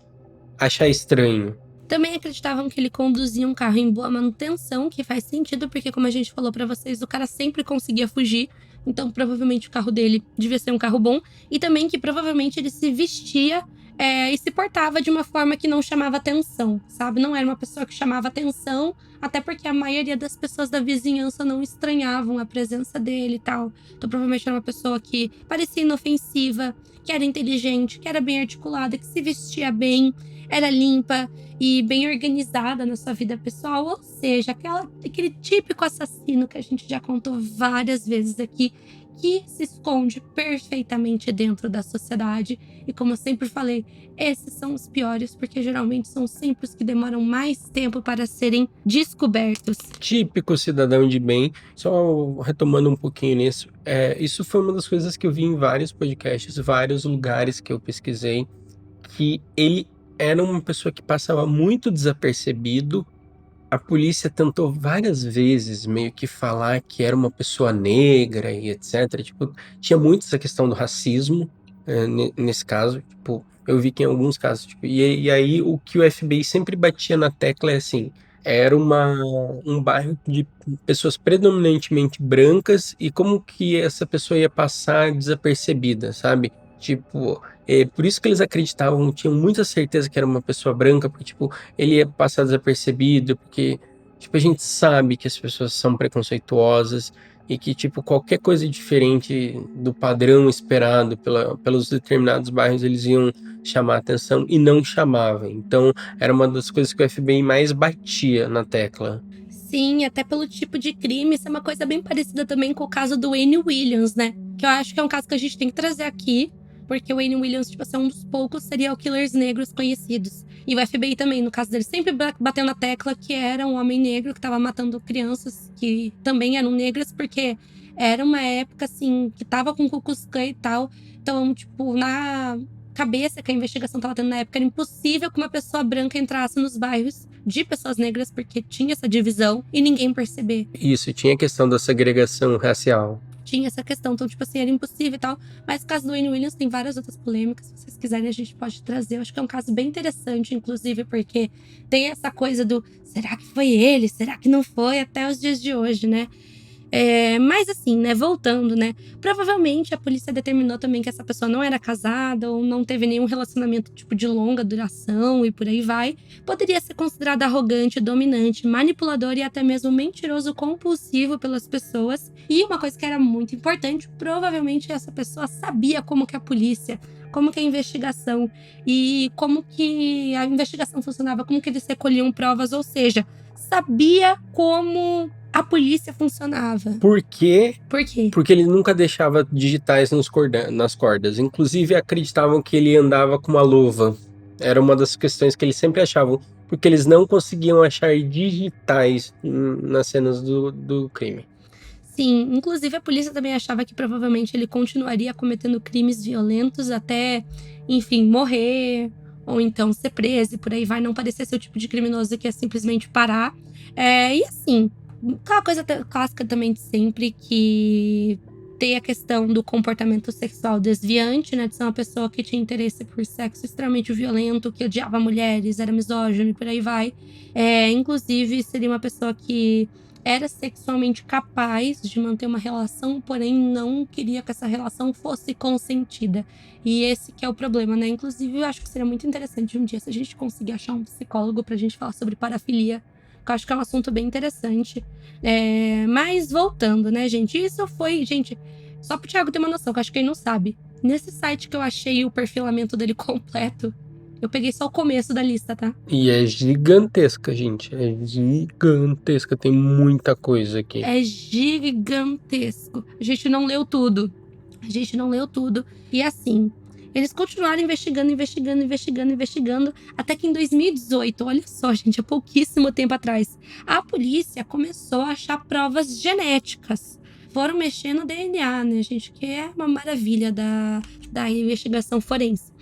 achar estranho. Também acreditavam que ele conduzia um carro em boa manutenção, que faz sentido, porque como a gente falou pra vocês, o cara sempre conseguia fugir. Então, provavelmente o carro dele devia ser um carro bom. E também que provavelmente ele se vestia e se portava de uma forma que não chamava atenção, sabe? Não era uma pessoa que chamava atenção, até porque a maioria das pessoas da vizinhança não estranhavam a presença dele e tal. Então, provavelmente era uma pessoa que parecia inofensiva, que era inteligente, que era bem articulada, que se vestia bem, era limpa e bem organizada na sua vida pessoal. Ou seja, aquele típico assassino que a gente já contou várias vezes aqui, que se esconde perfeitamente dentro da sociedade. E como eu sempre falei, esses são os piores, porque geralmente são sempre os que demoram mais tempo para serem descobertos. Típico cidadão de bem. Só retomando um pouquinho nisso, isso foi uma das coisas que eu vi em vários podcasts, vários lugares que eu pesquisei, que ele era uma pessoa que passava muito desapercebido. A polícia tentou várias vezes meio que falar que era uma pessoa negra e etc. Tipo, tinha muito essa questão do racismo nesse caso. Tipo, eu vi que em alguns casos. Tipo, e aí o que o FBI sempre batia na tecla é assim: era um bairro de pessoas predominantemente brancas e como que essa pessoa ia passar desapercebida, sabe? Tipo, por isso que eles acreditavam, tinham muita certeza que era uma pessoa branca, porque, tipo, ele ia passar desapercebido, porque, tipo, a gente sabe que as pessoas são preconceituosas e que, tipo, qualquer coisa diferente do padrão esperado pelos determinados bairros, eles iam chamar atenção e não chamavam. Então, era uma das coisas que o FBI mais batia na tecla. Sim, até pelo tipo de crime, isso é uma coisa bem parecida também com o caso do Wayne Williams, né? que eu acho que é um caso que a gente tem que trazer aqui, porque o Wayne Williams, tipo assim, é um dos poucos serial killers negros conhecidos. E o FBI também, no caso dele, sempre bateu na tecla que era um homem negro que estava matando crianças que também eram negras, porque era uma época, assim, que tava com o Ku Klux Klan e tal. Então, tipo, na cabeça que a investigação tava tendo na época, era impossível que uma pessoa branca entrasse nos bairros de pessoas negras, porque tinha essa divisão e ninguém perceber. Isso, tinha a questão da segregação racial. Tinha essa questão, então, tipo assim, era impossível e tal. Mas o caso do Wayne Williams tem várias outras polêmicas. Se vocês quiserem, a gente pode trazer. Eu acho que é um caso bem interessante, inclusive, porque tem essa coisa do será que foi ele? Será que não foi? Até os dias de hoje, né? Mas assim, né, voltando, né, provavelmente a polícia determinou também que essa pessoa não era casada ou não teve nenhum relacionamento tipo de longa duração e por aí vai. Poderia ser considerada arrogante, dominante, manipulador e até mesmo mentiroso compulsivo pelas pessoas. E uma coisa que era muito importante, provavelmente essa pessoa sabia como que a polícia, como que a investigação e como que a investigação funcionava, como que eles recolhiam provas, ou seja, sabia como a polícia funcionava. Por quê? Por quê? Porque ele nunca deixava digitais nas cordas. Inclusive, acreditavam que ele andava com uma luva. Era uma das questões que eles sempre achavam. Porque eles não conseguiam achar digitais nas cenas do crime. Sim, inclusive a polícia também achava que provavelmente ele continuaria cometendo crimes violentos até, enfim, morrer. Ou então ser preso e por aí vai. Não parecer ser o tipo de criminoso que é simplesmente parar. E assim, aquela coisa clássica também de sempre, que tem a questão do comportamento sexual desviante, né? De ser uma pessoa que tinha interesse por sexo extremamente violento, que odiava mulheres, era misógino e por aí vai. Inclusive, seria uma pessoa que era sexualmente capaz de manter uma relação, porém não queria que essa relação fosse consentida. E esse que é o problema, né? Inclusive, eu acho que seria muito interessante um dia se a gente conseguir achar um psicólogo pra gente falar sobre parafilia, que eu acho que é um assunto bem interessante. Mas voltando, né, gente? Isso foi, gente, só pro Thiago ter uma noção, que eu acho que ele não sabe. Nesse site que eu achei o perfilamento dele completo, eu peguei só o começo da lista, tá? E é gigantesca, gente. É gigantesca. Tem muita coisa aqui. É gigantesco. A gente não leu tudo. E assim, eles continuaram investigando, até que em 2018, olha só, gente, há pouquíssimo tempo atrás, a polícia começou a achar provas genéticas. Foram mexer no DNA, né, gente? Que é uma maravilha da investigação forense.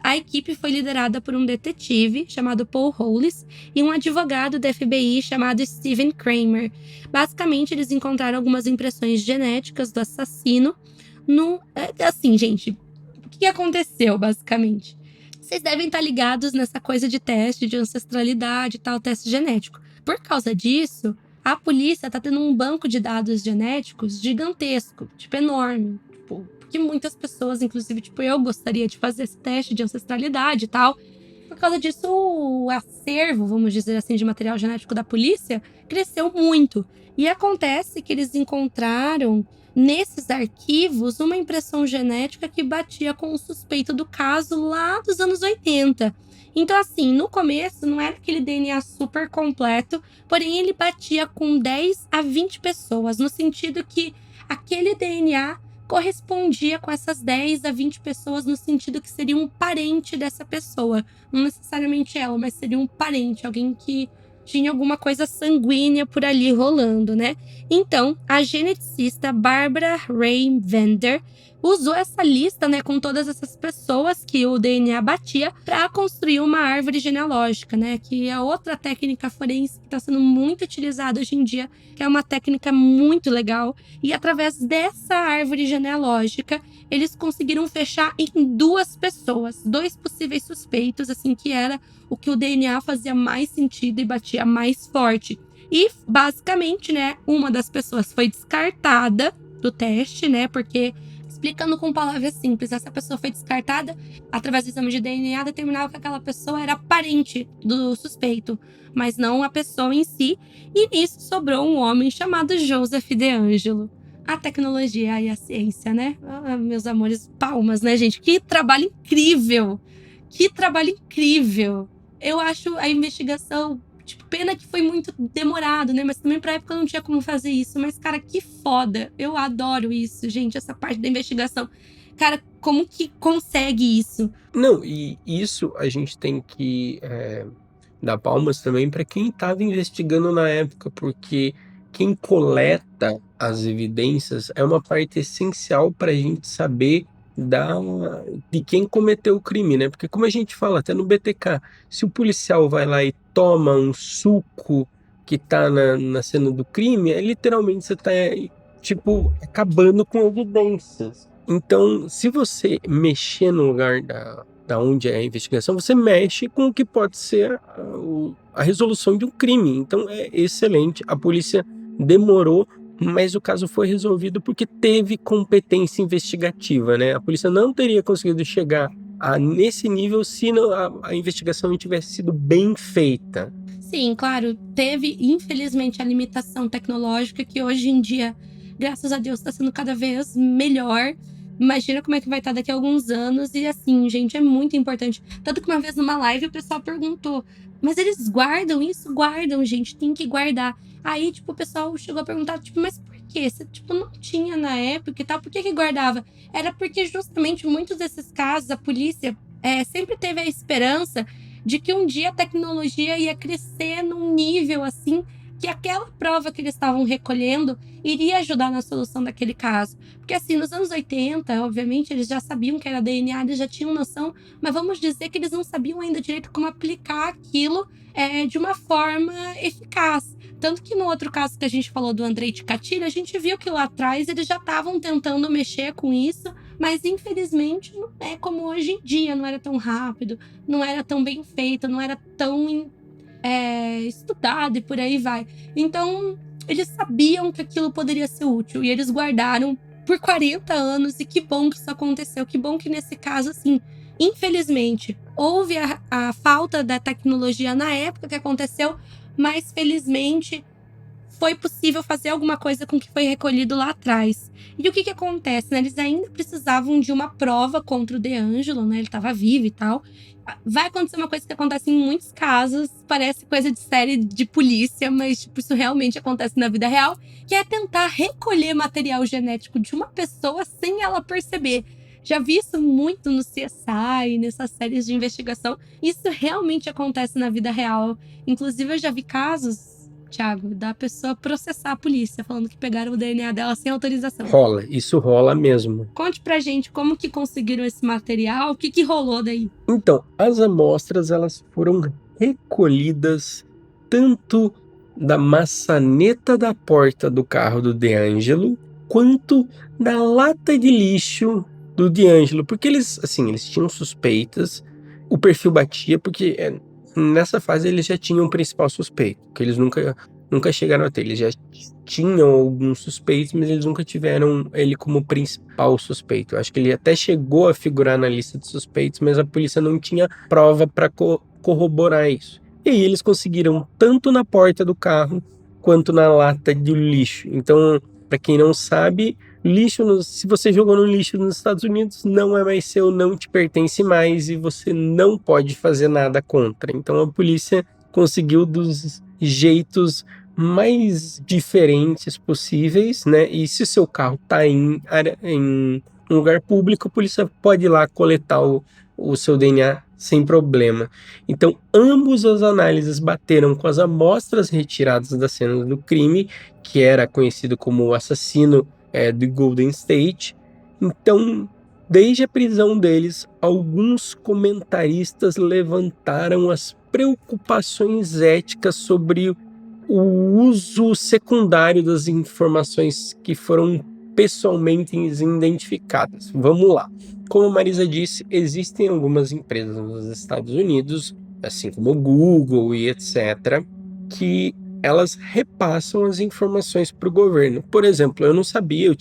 A equipe foi liderada por um detetive chamado Paul Hollis e um advogado da FBI chamado Steven Kramer. Basicamente, eles encontraram algumas impressões genéticas do assassino assim, gente, o que aconteceu, basicamente? Vocês devem estar ligados nessa coisa de teste de ancestralidade e tal, teste genético. Por causa disso, a polícia tá tendo um banco de dados genéticos gigantesco, tipo, enorme. Tipo, porque muitas pessoas, inclusive, tipo, eu gostaria de fazer esse teste de ancestralidade e tal. Por causa disso, o acervo, vamos dizer assim, de material genético da polícia cresceu muito. E acontece que eles encontraram nesses arquivos uma impressão genética que batia com o suspeito do caso lá dos anos 80. Então, assim, no começo não era aquele DNA super completo, porém ele batia com 10 a 20 pessoas, no sentido que aquele DNA correspondia com essas 10 a 20 pessoas, no sentido que seria um parente dessa pessoa. Não necessariamente ela, mas seria um parente, alguém que tinha alguma coisa sanguínea por ali rolando, né? Então, a geneticista Barbara Ray Vender usou essa lista, né, com todas essas pessoas que o DNA batia para construir uma árvore genealógica, né, que é outra técnica forense que está sendo muito utilizada hoje em dia, que é uma técnica muito legal. E através dessa árvore genealógica, eles conseguiram fechar em 2 pessoas, 2 possíveis suspeitos, assim, que era o que o DNA fazia mais sentido e batia mais forte. E, basicamente, né, uma das pessoas foi descartada do teste, né, porque, explicando com palavras simples, essa pessoa foi descartada através do exame de DNA, determinava que aquela pessoa era parente do suspeito, mas não a pessoa em si. E nisso sobrou um homem chamado Joseph DeAngelo. A tecnologia e a ciência, né? Meus amores, palmas, né, gente? Que trabalho incrível! Que trabalho incrível! Eu acho a investigação Tipo, pena que foi muito demorado, né? Mas também pra época não tinha como fazer isso. Mas, cara, que foda. Eu adoro isso, gente, essa parte da investigação. Cara, como que consegue isso? Não, e isso a gente tem que dar palmas também para quem estava investigando na época, porque quem coleta as evidências é uma parte essencial para a gente saber de quem cometeu o crime, né? Porque como a gente fala até no BTK, se o policial vai lá e toma um suco que tá na cena do crime, literalmente você tá, tipo, acabando com evidências. Então, se você mexer no lugar da onde é a investigação, você mexe com o que pode ser a resolução de um crime. Então, é excelente. A polícia demorou, mas o caso foi resolvido porque teve competência investigativa, né? A polícia não teria conseguido chegar nesse nível se a investigação não tivesse sido bem feita. Sim, claro, teve, infelizmente, a limitação tecnológica que hoje em dia, graças a Deus, está sendo cada vez melhor. Imagina como é que vai estar daqui a alguns anos. E assim, gente, é muito importante. Tanto que uma vez numa live o pessoal perguntou: mas eles guardam isso? Guardam, gente, tem que guardar. Aí, tipo, o pessoal chegou a perguntar, tipo, mas por quê? Você, tipo, não tinha na época e tal, por que guardava? Era porque justamente muitos desses casos, a polícia sempre teve a esperança de que um dia a tecnologia ia crescer num nível assim que aquela prova que eles estavam recolhendo iria ajudar na solução daquele caso. Porque assim, nos anos 80, obviamente, eles já sabiam que era DNA, eles já tinham noção, mas vamos dizer que eles não sabiam ainda direito como aplicar aquilo de uma forma eficaz. Tanto que no outro caso que a gente falou do Andrei Tikatil, a gente viu que lá atrás eles já estavam tentando mexer com isso, mas infelizmente não é como hoje em dia, não era tão rápido, não era tão bem feito, não era tão estudado e por aí vai. Então, eles sabiam que aquilo poderia ser útil e eles guardaram por 40 anos e que bom que isso aconteceu, que bom que nesse caso, assim, infelizmente, houve a falta da tecnologia na época que aconteceu, mas felizmente foi possível fazer alguma coisa com o que foi recolhido lá atrás. E o que acontece, né? Eles ainda precisavam de uma prova contra o DeAngelo, né? Ele estava vivo e tal. Vai acontecer uma coisa que acontece em muitos casos, parece coisa de série de polícia, mas tipo, isso realmente acontece na vida real, que é tentar recolher material genético de uma pessoa sem ela perceber. Já vi isso muito no CSI, nessas séries de investigação. Isso realmente acontece na vida real. Inclusive, eu já vi casos, Thiago, da pessoa processar a polícia, falando que pegaram o DNA dela sem autorização. Rola, isso rola mesmo. Conte pra gente como que conseguiram esse material, o que rolou daí? Então, as amostras elas foram recolhidas tanto da maçaneta da porta do carro do DeAngelo, quanto da lata de lixo do DeAngelo, porque eles tinham suspeitas, o perfil batia, porque nessa fase eles já tinham o principal suspeito, que eles nunca chegaram a ter. Eles já tinham alguns suspeitos, mas eles nunca tiveram ele como principal suspeito. Eu acho que ele até chegou a figurar na lista de suspeitos, mas a polícia não tinha prova para corroborar isso. E aí eles conseguiram tanto na porta do carro quanto na lata de lixo. Então, para quem não sabe, lixo, se você jogou no lixo nos Estados Unidos, não é mais seu, não te pertence mais e você não pode fazer nada contra. Então a polícia conseguiu dos jeitos mais diferentes possíveis, né? E se o seu carro está em um lugar público, a polícia pode ir lá coletar o seu DNA sem problema. Então, ambas as análises bateram com as amostras retiradas da cena do crime, que era conhecido como o assassino do Golden State. Então, desde a prisão deles, alguns comentaristas levantaram as preocupações éticas sobre o uso secundário das informações que foram pessoalmente identificadas. Vamos lá. Como a Marisa disse, existem algumas empresas nos Estados Unidos, assim como o Google e etc., que elas repassam as informações para o governo. Por exemplo, eu não sabia,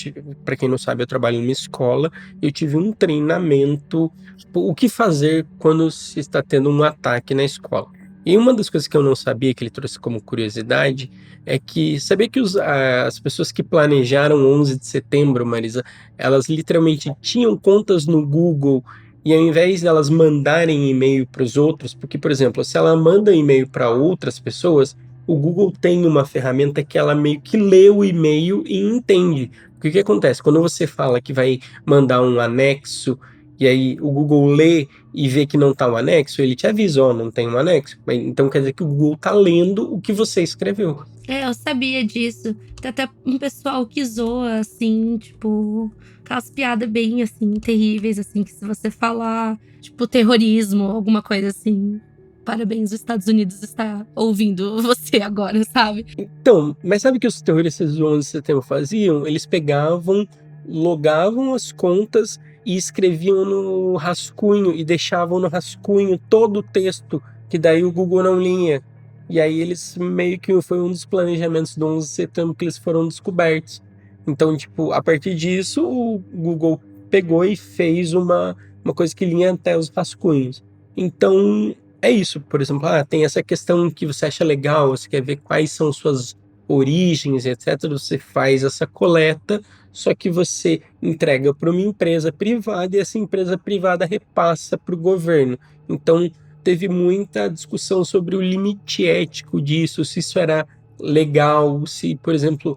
para quem não sabe, eu trabalho em uma escola, eu tive um treinamento, o que fazer quando se está tendo um ataque na escola. E uma das coisas que eu não sabia, que ele trouxe como curiosidade, é que sabia que as pessoas que planejaram 11 de setembro, Marisa, elas literalmente tinham contas no Google E ao invés delas mandarem e-mail para os outros, porque, por exemplo, se ela manda e-mail para outras pessoas, o Google tem uma ferramenta que ela meio que lê o e-mail e entende. Porque o que acontece? Quando você fala que vai mandar um anexo, e aí o Google lê e vê que não está o anexo, ele te avisa, ó, não tem um anexo. Então quer dizer que o Google está lendo o que você escreveu. Eu sabia disso. Tem até um pessoal que zoa, assim, tipo, aquelas piadas bem, assim, terríveis, assim, que se você falar, tipo, terrorismo, alguma coisa assim. Parabéns, os Estados Unidos está ouvindo você agora, sabe? Então, mas sabe o que os terroristas do 11 de setembro faziam? Eles pegavam, logavam as contas e escreviam no rascunho e deixavam no rascunho todo o texto, que daí o Google não lia. E aí eles meio que foi um dos planejamentos do 11 de setembro que eles foram descobertos. Então, tipo, a partir disso, o Google pegou e fez uma coisa que lia até os rascunhos. Então, é isso. Por exemplo, tem essa questão que você acha legal, você quer ver quais são suas origens, etc. Você faz essa coleta, só que você entrega para uma empresa privada e essa empresa privada repassa para o governo. Então, teve muita discussão sobre o limite ético disso, se isso era legal, se, por exemplo,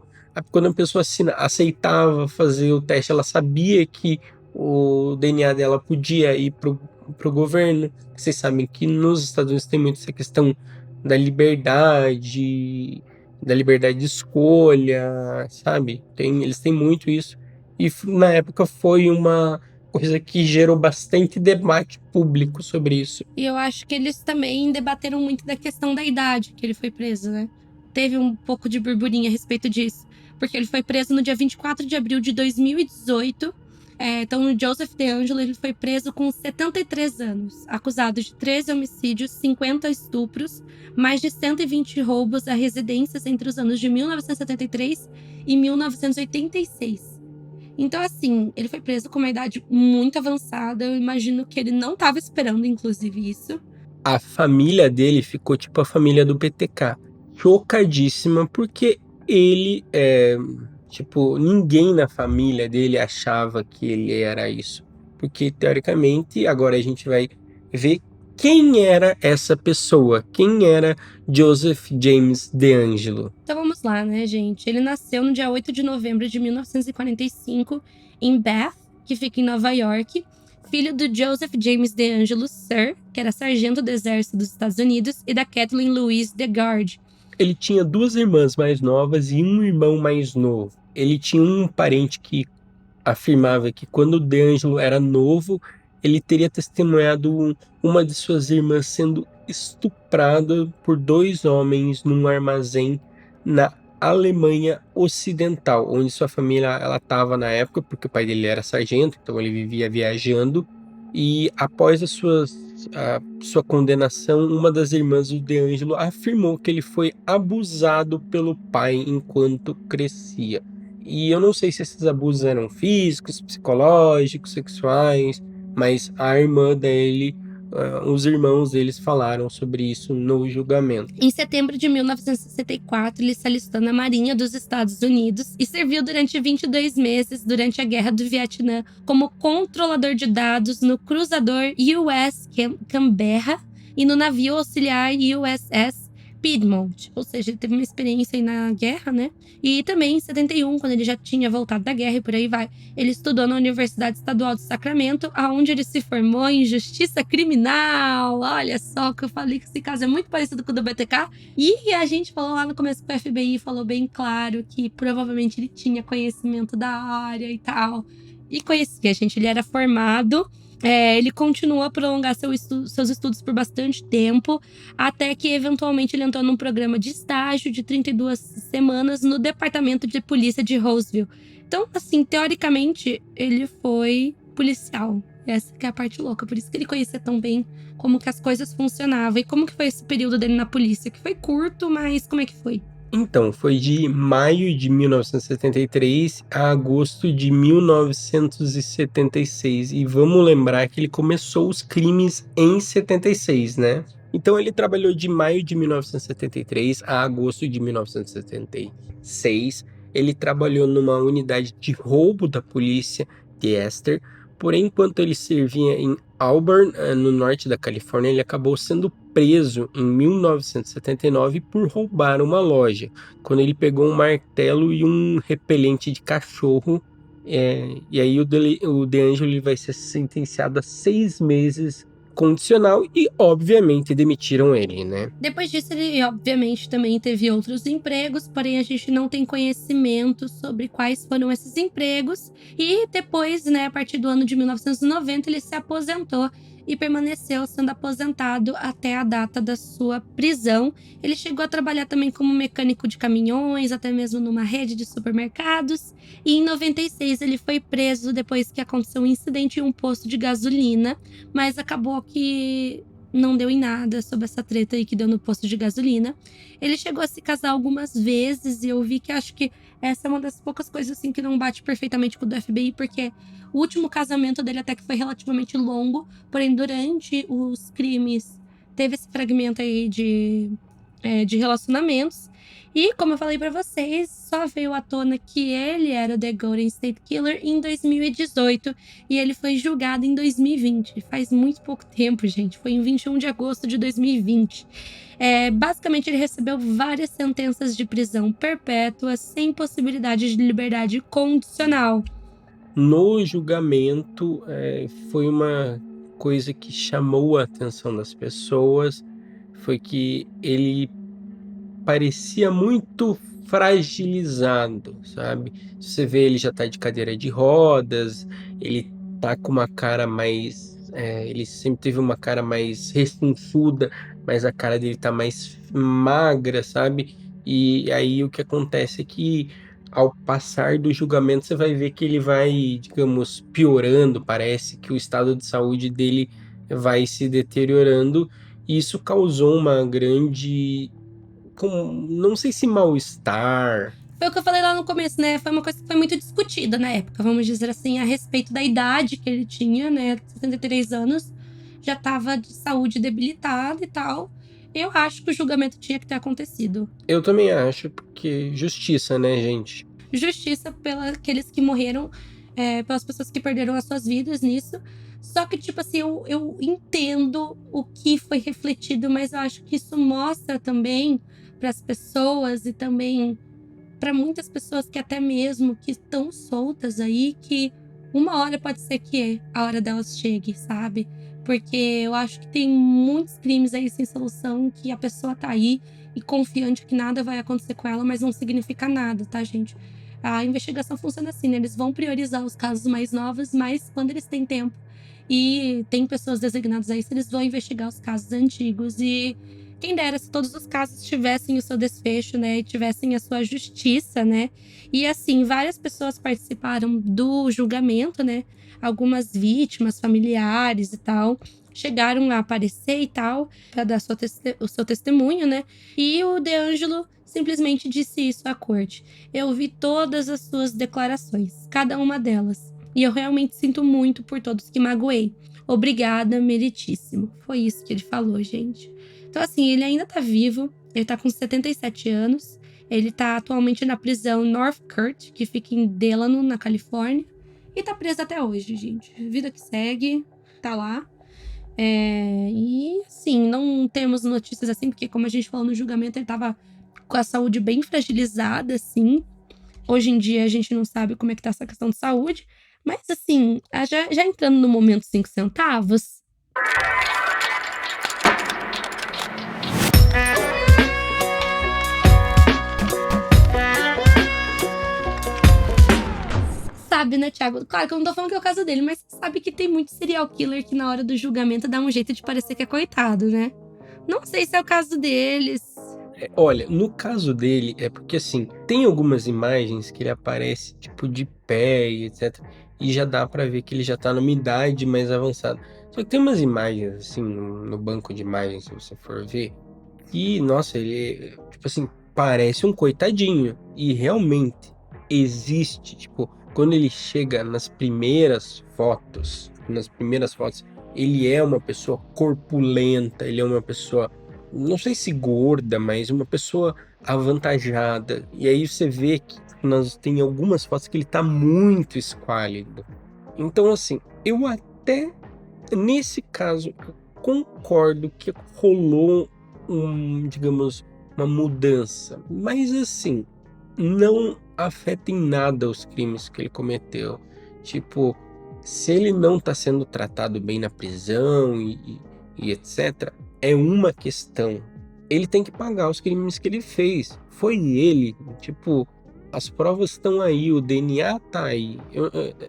quando a pessoa aceitava fazer o teste, ela sabia que o DNA dela podia ir para o governo. Vocês sabem que nos Estados Unidos tem muito essa questão da liberdade de escolha, sabe? Eles têm muito isso. E na época foi uma coisa que gerou bastante debate público sobre isso. E eu acho que eles também debateram muito da questão da idade que ele foi preso, né? Teve um pouco de burburinho a respeito disso. Porque ele foi preso no dia 24 de abril de 2018. Então, o Joseph DeAngelo ele foi preso com 73 anos, acusado de 13 homicídios, 50 estupros, mais de 120 roubos a residências entre os anos de 1973 e 1986. Então, assim, ele foi preso com uma idade muito avançada. Eu imagino que ele não estava esperando, inclusive, isso. A família dele ficou tipo a família do BTK, chocadíssima, porque ele tipo, ninguém na família dele achava que ele era isso. Porque, teoricamente, agora a gente vai ver quem era essa pessoa, quem era Joseph James DeAngelo. Então vamos lá, né, gente? Ele nasceu no dia 8 de novembro de 1945 em Bath, que fica em Nova York, filho do Joseph James DeAngelo Sr., que era sargento do exército dos Estados Unidos, e da Kathleen Louise DeGarde. Ele tinha 2 irmãs mais novas e um irmão mais novo. Ele tinha um parente que afirmava que quando o DeAngelo era novo, ele teria testemunhado uma de suas irmãs sendo estuprada por 2 homens num armazém na Alemanha Ocidental, onde sua família estava na época, porque o pai dele era sargento, então ele vivia viajando. E após a sua condenação, uma das irmãs do DeAngelo afirmou que ele foi abusado pelo pai enquanto crescia. E eu não sei se esses abusos eram físicos, psicológicos, sexuais, mas a irmã dele, os irmãos deles falaram sobre isso no julgamento. Em setembro de 1964, ele se alistou na Marinha dos Estados Unidos e serviu durante 22 meses durante a Guerra do Vietnã como controlador de dados no cruzador USS Canberra e no navio auxiliar USS Piedmont. Ou seja, ele teve uma experiência aí na guerra, né? E também em 71, quando ele já tinha voltado da guerra e por aí vai, ele estudou na Universidade Estadual de Sacramento, aonde ele se formou em Justiça Criminal. Olha só que eu falei que esse caso é muito parecido com o do BTK. E a gente falou lá no começo que o FBI falou bem claro que provavelmente ele tinha conhecimento da área e tal. E conhecia, gente. Ele era formado. Ele continuou a prolongar seus estudos por bastante tempo, até que eventualmente ele entrou num programa de estágio de 32 semanas no Departamento de Polícia de Roseville. Então, assim, teoricamente, ele foi policial. Essa que é a parte louca, por isso que ele conhecia tão bem como que as coisas funcionavam. E como que foi esse período dele na polícia? Que foi curto, mas como é que foi? Então, foi de maio de 1973 a agosto de 1976. E vamos lembrar que ele começou os crimes em 76, né? Então, ele trabalhou de maio de 1973 a agosto de 1976. Ele trabalhou numa unidade de roubo da polícia de Exeter, Porém, enquanto ele servia em Auburn, no norte da Califórnia, ele acabou sendo preso em 1979 por roubar uma loja, quando ele pegou um martelo e um repelente de cachorro. E aí o DeAngelo ele vai ser sentenciado a 6 meses condicional e, obviamente, demitiram ele, né? Depois disso, ele obviamente também teve outros empregos, porém a gente não tem conhecimento sobre quais foram esses empregos. E depois, né, a partir do ano de 1990, ele se aposentou e permaneceu sendo aposentado até a data da sua prisão. Ele chegou a trabalhar também como mecânico de caminhões, até mesmo numa rede de supermercados. E em 96 ele foi preso depois que aconteceu um incidente em um posto de gasolina, mas acabou que não deu em nada sobre essa treta aí que deu no posto de gasolina. Ele chegou a se casar algumas vezes e eu vi que acho que essa é uma das poucas coisas assim que não bate perfeitamente com o do FBI, porque o último casamento dele até que foi relativamente longo, porém durante os crimes teve esse fragmento aí de relacionamentos. E como eu falei pra vocês, só veio à tona que ele era o The Golden State Killer em 2018 e ele foi julgado em 2020. Faz muito pouco tempo, gente. Foi em 21 de agosto de 2020. Basicamente, ele recebeu várias sentenças de prisão perpétua sem possibilidade de liberdade condicional. No julgamento, foi uma coisa que chamou a atenção das pessoas, foi que ele parecia muito fragilizado, sabe? Você vê, ele já tá de cadeira de rodas, ele tá com uma cara mais... ele sempre teve uma cara mais rechonchuda, mas a cara dele tá mais magra, sabe? E aí o que acontece é que ao passar do julgamento você vai ver que ele vai, digamos, piorando, parece que o estado de saúde dele vai se deteriorando, e isso causou uma grande... não sei se mal-estar. Foi o que eu falei lá no começo, né? Foi uma coisa que foi muito discutida na época, vamos dizer assim, a respeito da idade que ele tinha, né? 73 anos, já tava de saúde debilitada e tal. Eu acho que o julgamento tinha que ter acontecido. Eu também acho, porque justiça, né, gente? Justiça pelos aqueles que morreram, pelas pessoas que perderam as suas vidas nisso. Só que, tipo assim, eu entendo o que foi refletido, mas eu acho que isso mostra também para as pessoas e também para muitas pessoas que até mesmo que estão soltas aí, que uma hora pode ser que a hora delas chegue, sabe? Porque eu acho que tem muitos crimes aí sem solução, que a pessoa tá aí e confiante que nada vai acontecer com ela, mas não significa nada, tá, gente? A investigação funciona assim, né? Eles vão priorizar os casos mais novos, mas quando eles têm tempo e tem pessoas designadas aí, eles vão investigar os casos antigos. E quem dera se todos os casos tivessem o seu desfecho, né? E tivessem a sua justiça, né? E assim, várias pessoas participaram do julgamento, né? Algumas vítimas, familiares e tal, chegaram a aparecer e tal, para dar o seu testemunho, né? E o DeAngelo simplesmente disse isso à corte. Eu vi todas as suas declarações, cada uma delas. E eu realmente sinto muito por todos que magoei. Obrigada, meritíssimo. Foi isso que ele falou, gente. Então, assim, ele ainda tá vivo. Ele tá com 77 anos. Ele tá atualmente na prisão Northcote, que fica em Delano, na Califórnia. E tá preso até hoje, gente. Vida que segue, tá lá. E, assim, não temos notícias assim, porque como a gente falou no julgamento, ele tava com a saúde bem fragilizada, assim. Hoje em dia, a gente não sabe como é que tá essa questão de saúde. Mas, assim, já entrando no momento 5 centavos... Sabe, né, Thiago? Claro que eu não tô falando que é o caso dele, mas sabe que tem muito serial killer que na hora do julgamento dá um jeito de parecer que é coitado, né? Não sei se é o caso deles. Olha, no caso dele, é porque assim, tem algumas imagens que ele aparece tipo de pé e etc. E já dá pra ver que ele já tá numa idade mais avançada. Só que tem umas imagens assim, no banco de imagens, se você for ver, que, nossa, ele, tipo assim, parece um coitadinho. E realmente existe, tipo, quando ele chega nas primeiras fotos, ele é uma pessoa corpulenta, ele é uma pessoa, não sei se gorda, mas uma pessoa avantajada. E aí você vê que tem algumas fotos que ele tá muito esquálido. Então, assim, eu até, nesse caso, eu concordo que rolou digamos, uma mudança. Mas assim, não afeta em nada os crimes que ele cometeu. Tipo, se ele não tá sendo tratado bem na prisão e etc., é uma questão. Ele tem que pagar os crimes que ele fez. Foi ele, tipo, as provas estão aí, o DNA tá aí.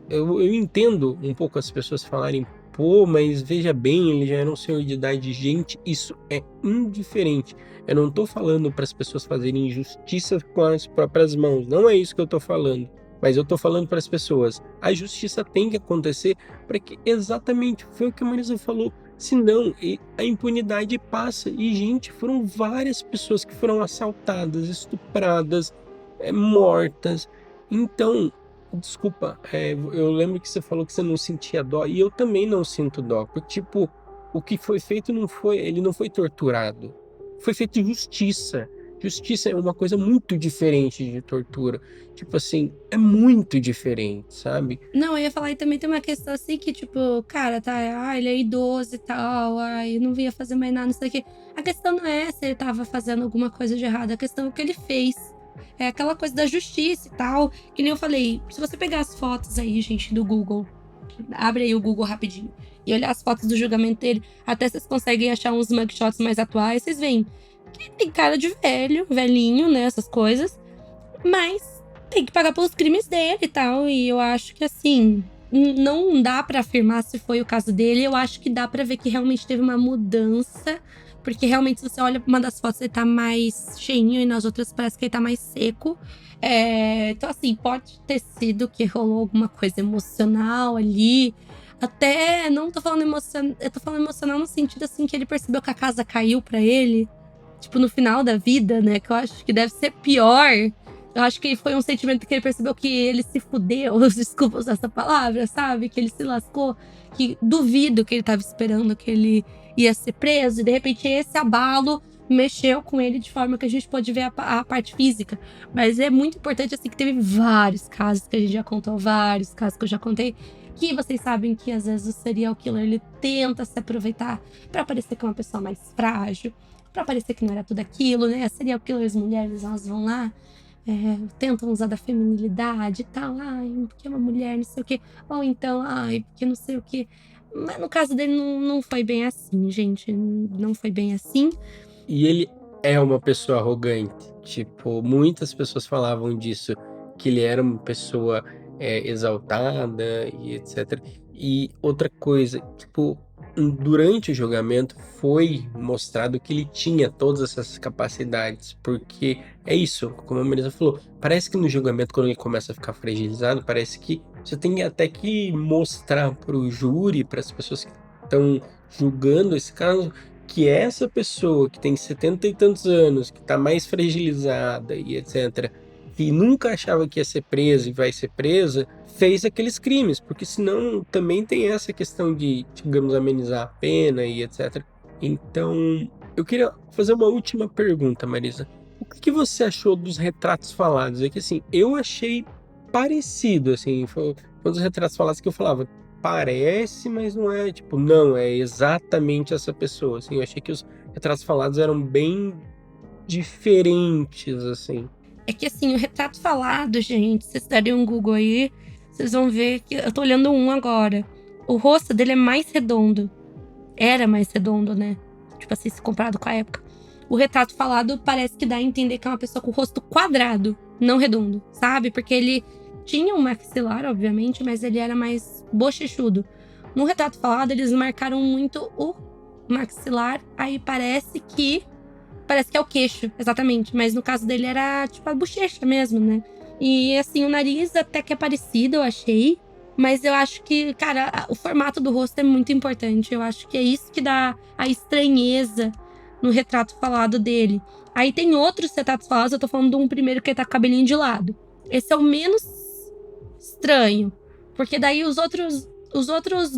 Eu entendo um pouco as pessoas falarem, pô, mas veja bem, ele já era um senhor de idade. Gente, isso é indiferente. Eu não tô falando para as pessoas fazerem justiça com as próprias mãos, não é isso que eu tô falando. Mas eu tô falando para as pessoas, a justiça tem que acontecer para que exatamente foi o que a Marisa falou. Senão, a impunidade passa. E, gente, foram várias pessoas que foram assaltadas, estupradas, mortas. Então, desculpa, eu lembro que você falou que você não sentia dó, e eu também não sinto dó, porque, tipo, o que foi feito ele não foi torturado, foi feito justiça. Justiça é uma coisa muito diferente de tortura. Tipo assim, é muito diferente, sabe? Não, eu ia falar, e também tem uma questão assim que, tipo, cara, tá, ele é idoso e tal, eu não ia fazer mais nada, não sei o quê. A questão não é se ele tava fazendo alguma coisa de errado, a questão é o que ele fez. É aquela coisa da justiça e tal. Que nem eu falei, se você pegar as fotos aí, gente, do Google, abre aí o Google rapidinho, e olhar as fotos do julgamento dele, até vocês conseguem achar uns mugshots mais atuais, vocês veem que ele tem cara de velho, velhinho, né, essas coisas, mas tem que pagar pelos crimes dele e tal, e eu acho que assim, não dá pra afirmar se foi o caso dele, eu acho que dá pra ver que realmente teve uma mudança, porque realmente se você olha pra uma das fotos ele tá mais cheinho e nas outras parece que ele tá mais seco. Então assim, pode ter sido que rolou alguma coisa emocional ali, até não tô falando emocional, eu tô falando emocional no sentido assim que ele percebeu que a casa caiu pra ele, tipo, no final da vida, né? Que eu acho que deve ser pior. Eu acho que foi um sentimento que ele percebeu que ele se fudeu. Desculpa usar essa palavra, sabe? Que ele se lascou. Que duvido que ele tava esperando que ele ia ser preso. E de repente esse abalo mexeu com ele de forma que a gente pode ver a parte física. Mas é muito importante, assim, que teve vários casos que a gente já contou. Vários casos que eu já contei. Que vocês sabem que às vezes o serial killer, ele tenta se aproveitar pra parecer que é uma pessoa mais frágil, pra parecer que não era tudo aquilo, né? Serial killers mulheres, elas vão lá, tentam usar da feminilidade e tal. Ai, porque é uma mulher, não sei o quê. Ou então, ai, porque não sei o quê. Mas no caso dele não foi bem assim, gente. Não foi bem assim. E ele é uma pessoa arrogante. Tipo, muitas pessoas falavam disso, que ele era uma pessoa exaltada e etc. E outra coisa, tipo, durante o julgamento foi mostrado que ele tinha todas essas capacidades, porque é isso, como a Marisa falou, parece que no julgamento, quando ele começa a ficar fragilizado, parece que você tem até que mostrar pro júri, para as pessoas que estão julgando esse caso, que essa pessoa que tem 70 e tantos anos, que tá mais fragilizada e etc., que nunca achava que ia ser presa e vai ser presa, fez aqueles crimes, porque senão também tem essa questão de, digamos, amenizar a pena e etc. Então, eu queria fazer uma última pergunta, Marisa. O que você achou dos retratos falados? É que assim, eu achei parecido, assim, foi um dos retratos falados que eu falava, parece, mas não é, tipo, não, é exatamente essa pessoa, assim, eu achei que os retratos falados eram bem diferentes, assim. É que assim, o retrato falado, gente, se vocês derem um Google aí, vocês vão ver que eu tô olhando um agora. O rosto dele é mais redondo. Era mais redondo, né? Tipo assim, se comparado com a época. O retrato falado parece que dá a entender que é uma pessoa com o rosto quadrado, não redondo, sabe? Porque ele tinha um maxilar, obviamente, mas ele era mais bochechudo. No retrato falado, eles marcaram muito o maxilar, aí parece que é o queixo, exatamente. Mas no caso dele era tipo a bochecha mesmo, né? E assim, o nariz até que é parecido, eu achei. Mas eu acho que, cara, o formato do rosto é muito importante. Eu acho que é isso que dá a estranheza no retrato falado dele. Aí tem outros retratos falados, eu tô falando de um primeiro que ele tá com o cabelinho de lado. Esse é o menos estranho. Porque daí os outros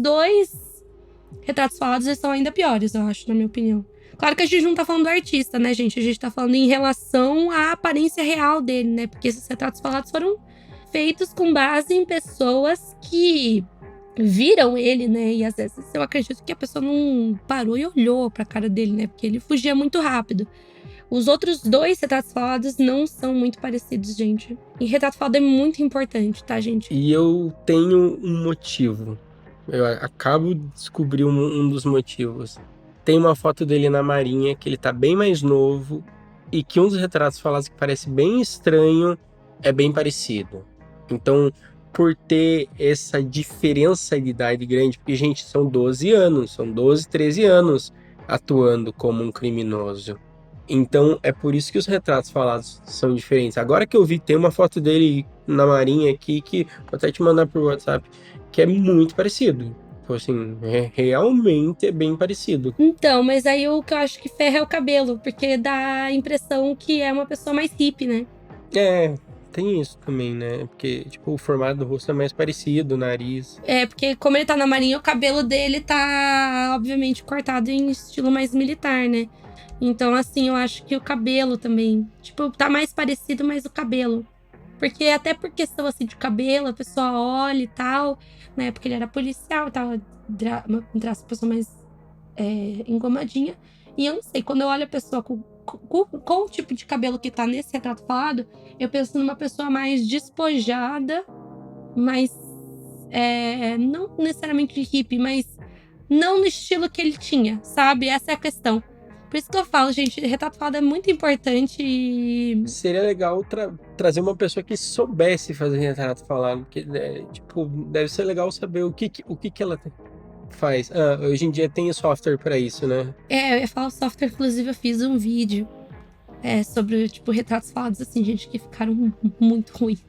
dois retratos falados, eles são ainda piores, eu acho, na minha opinião. Claro que a gente não tá falando do artista, né, gente? A gente tá falando em relação à aparência real dele, né? Porque esses retratos falados foram feitos com base em pessoas que viram ele, né? E às vezes eu acredito que a pessoa não parou e olhou pra cara dele, né? Porque ele fugia muito rápido. Os outros 2 retratos falados não são muito parecidos, gente. E retrato falado é muito importante, tá, gente? E eu tenho um motivo. Eu acabo de descobrir um dos motivos. Tem uma foto dele na marinha que ele tá bem mais novo e que um dos retratos falados que parece bem estranho é bem parecido. Então, por ter essa diferença de idade grande, porque, gente, são 12 anos, são 12, 13 anos atuando como um criminoso. Então, é por isso que os retratos falados são diferentes. Agora que eu vi, tem uma foto dele na marinha aqui, que vou até te mandar por WhatsApp, que é muito parecido. Tipo assim, realmente é bem parecido. Então, mas aí o que eu acho que ferra é o cabelo, porque dá a impressão que é uma pessoa mais hippie, né? É, tem isso também, né? Porque, tipo, o formato do rosto é mais parecido, o nariz. É, porque como ele tá na marinha, o cabelo dele tá, obviamente, cortado em estilo mais militar, né? Então, assim, eu acho que o cabelo também, tipo, tá mais parecido, mas o cabelo. Porque até por questão, assim, de cabelo, a pessoa olha e tal, na época ele era policial e tal, uma pessoa mais engomadinha. E eu não sei, quando eu olho a pessoa com o tipo de cabelo que tá nesse retrato falado, eu penso numa pessoa mais despojada, mais não necessariamente hippie, mas não no estilo que ele tinha, sabe? Essa é a questão. Por isso que eu falo, gente, retrato falado é muito importante e... Seria legal trazer uma pessoa que soubesse fazer retrato falado, porque, tipo, deve ser legal saber o que ela faz. Hoje em dia tem software pra isso, né? eu ia falar o software, inclusive eu fiz um vídeo sobre, tipo, retratos falados, assim, gente, que ficaram muito ruins.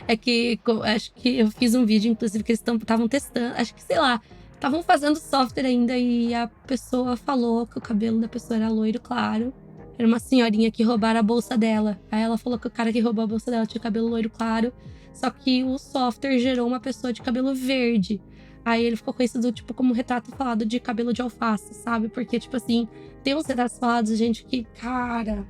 É que acho que eu fiz um vídeo, inclusive, que eles estavam testando, acho que, sei lá, estavam fazendo software ainda e a pessoa falou que o cabelo da pessoa era loiro claro. Era uma senhorinha que roubaram a bolsa dela. Aí ela falou que o cara que roubou a bolsa dela tinha cabelo loiro claro, só que o software gerou uma pessoa de cabelo verde. Aí ele ficou conhecido, tipo, como retrato falado de cabelo de alface, sabe? Porque, tipo assim, tem uns retratos falados, gente, que, cara...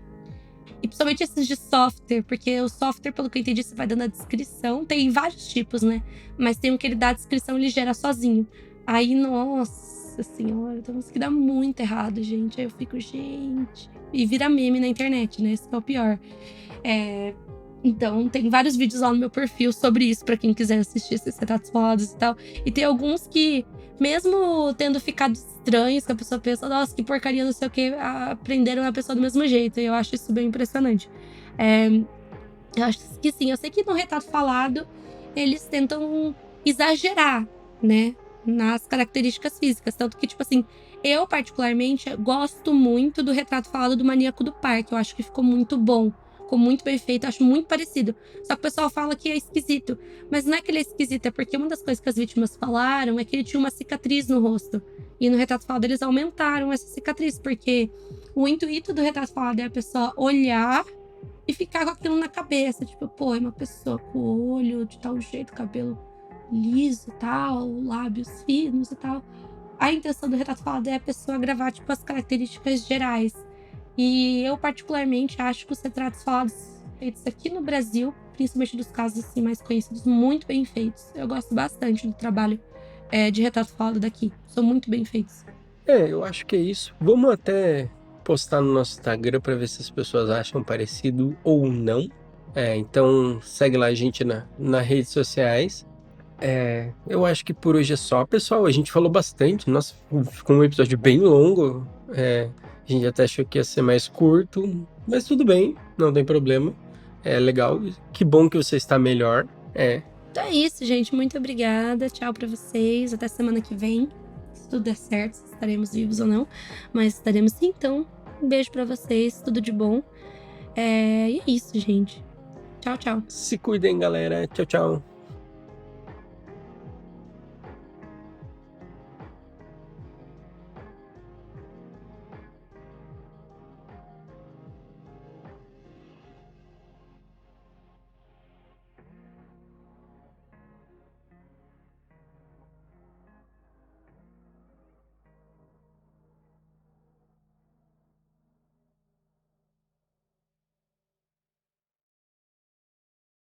E principalmente esses de software, porque o software, pelo que eu entendi, você vai dando a descrição. Tem vários tipos, né? Mas tem um que ele dá a descrição e ele gera sozinho. Aí, nossa senhora, tem uns que dá muito errado, gente. Aí eu fico, gente... E vira meme na internet, né? Esse que é o pior. Então, tem vários vídeos lá no meu perfil sobre isso, pra quem quiser assistir esses retratos falados e tal. E tem alguns que, mesmo tendo ficado estranhos, que a pessoa pensa, nossa, que porcaria, não sei o que, aprenderam a pessoa do mesmo jeito. E eu acho isso bem impressionante. Eu acho que sim, eu sei que no retrato falado, eles tentam exagerar, né? Nas características físicas. Tanto que, tipo assim, eu particularmente gosto muito do retrato falado do Maníaco do Parque. Eu acho que ficou muito bom. Ficou muito bem feito, acho muito parecido. Só que o pessoal fala que é esquisito. Mas não é que ele é esquisito, é porque uma das coisas que as vítimas falaram é que ele tinha uma cicatriz no rosto. E no retrato falado eles aumentaram essa cicatriz, porque o intuito do retrato falado é a pessoa olhar e ficar com aquilo na cabeça. Tipo, pô, é uma pessoa com o olho de tal jeito, cabelo liso e tal, lábios finos e tal. A intenção do retrato falado é a pessoa gravar, tipo, as características gerais. E eu, particularmente, acho que os retratos falados feitos aqui no Brasil, principalmente dos casos assim, mais conhecidos, muito bem feitos. Eu gosto bastante do trabalho de retrato falado daqui. São muito bem feitos. Eu acho que é isso. Vamos até postar no nosso Instagram para ver se as pessoas acham parecido ou não. Então segue lá a gente nas redes sociais. Eu acho que por hoje é só, pessoal. A gente falou bastante. Nossa, ficou um episódio bem longo. A gente até achou que ia ser mais curto, mas tudo bem, não tem problema. É legal. Que bom que você está melhor. Então é isso, gente. Muito obrigada. Tchau pra vocês. Até semana que vem. Se tudo der certo, se estaremos vivos ou não. Mas estaremos sim, então. Um beijo pra vocês. Tudo de bom. E é isso, gente. Tchau, tchau. Se cuidem, galera. Tchau, tchau.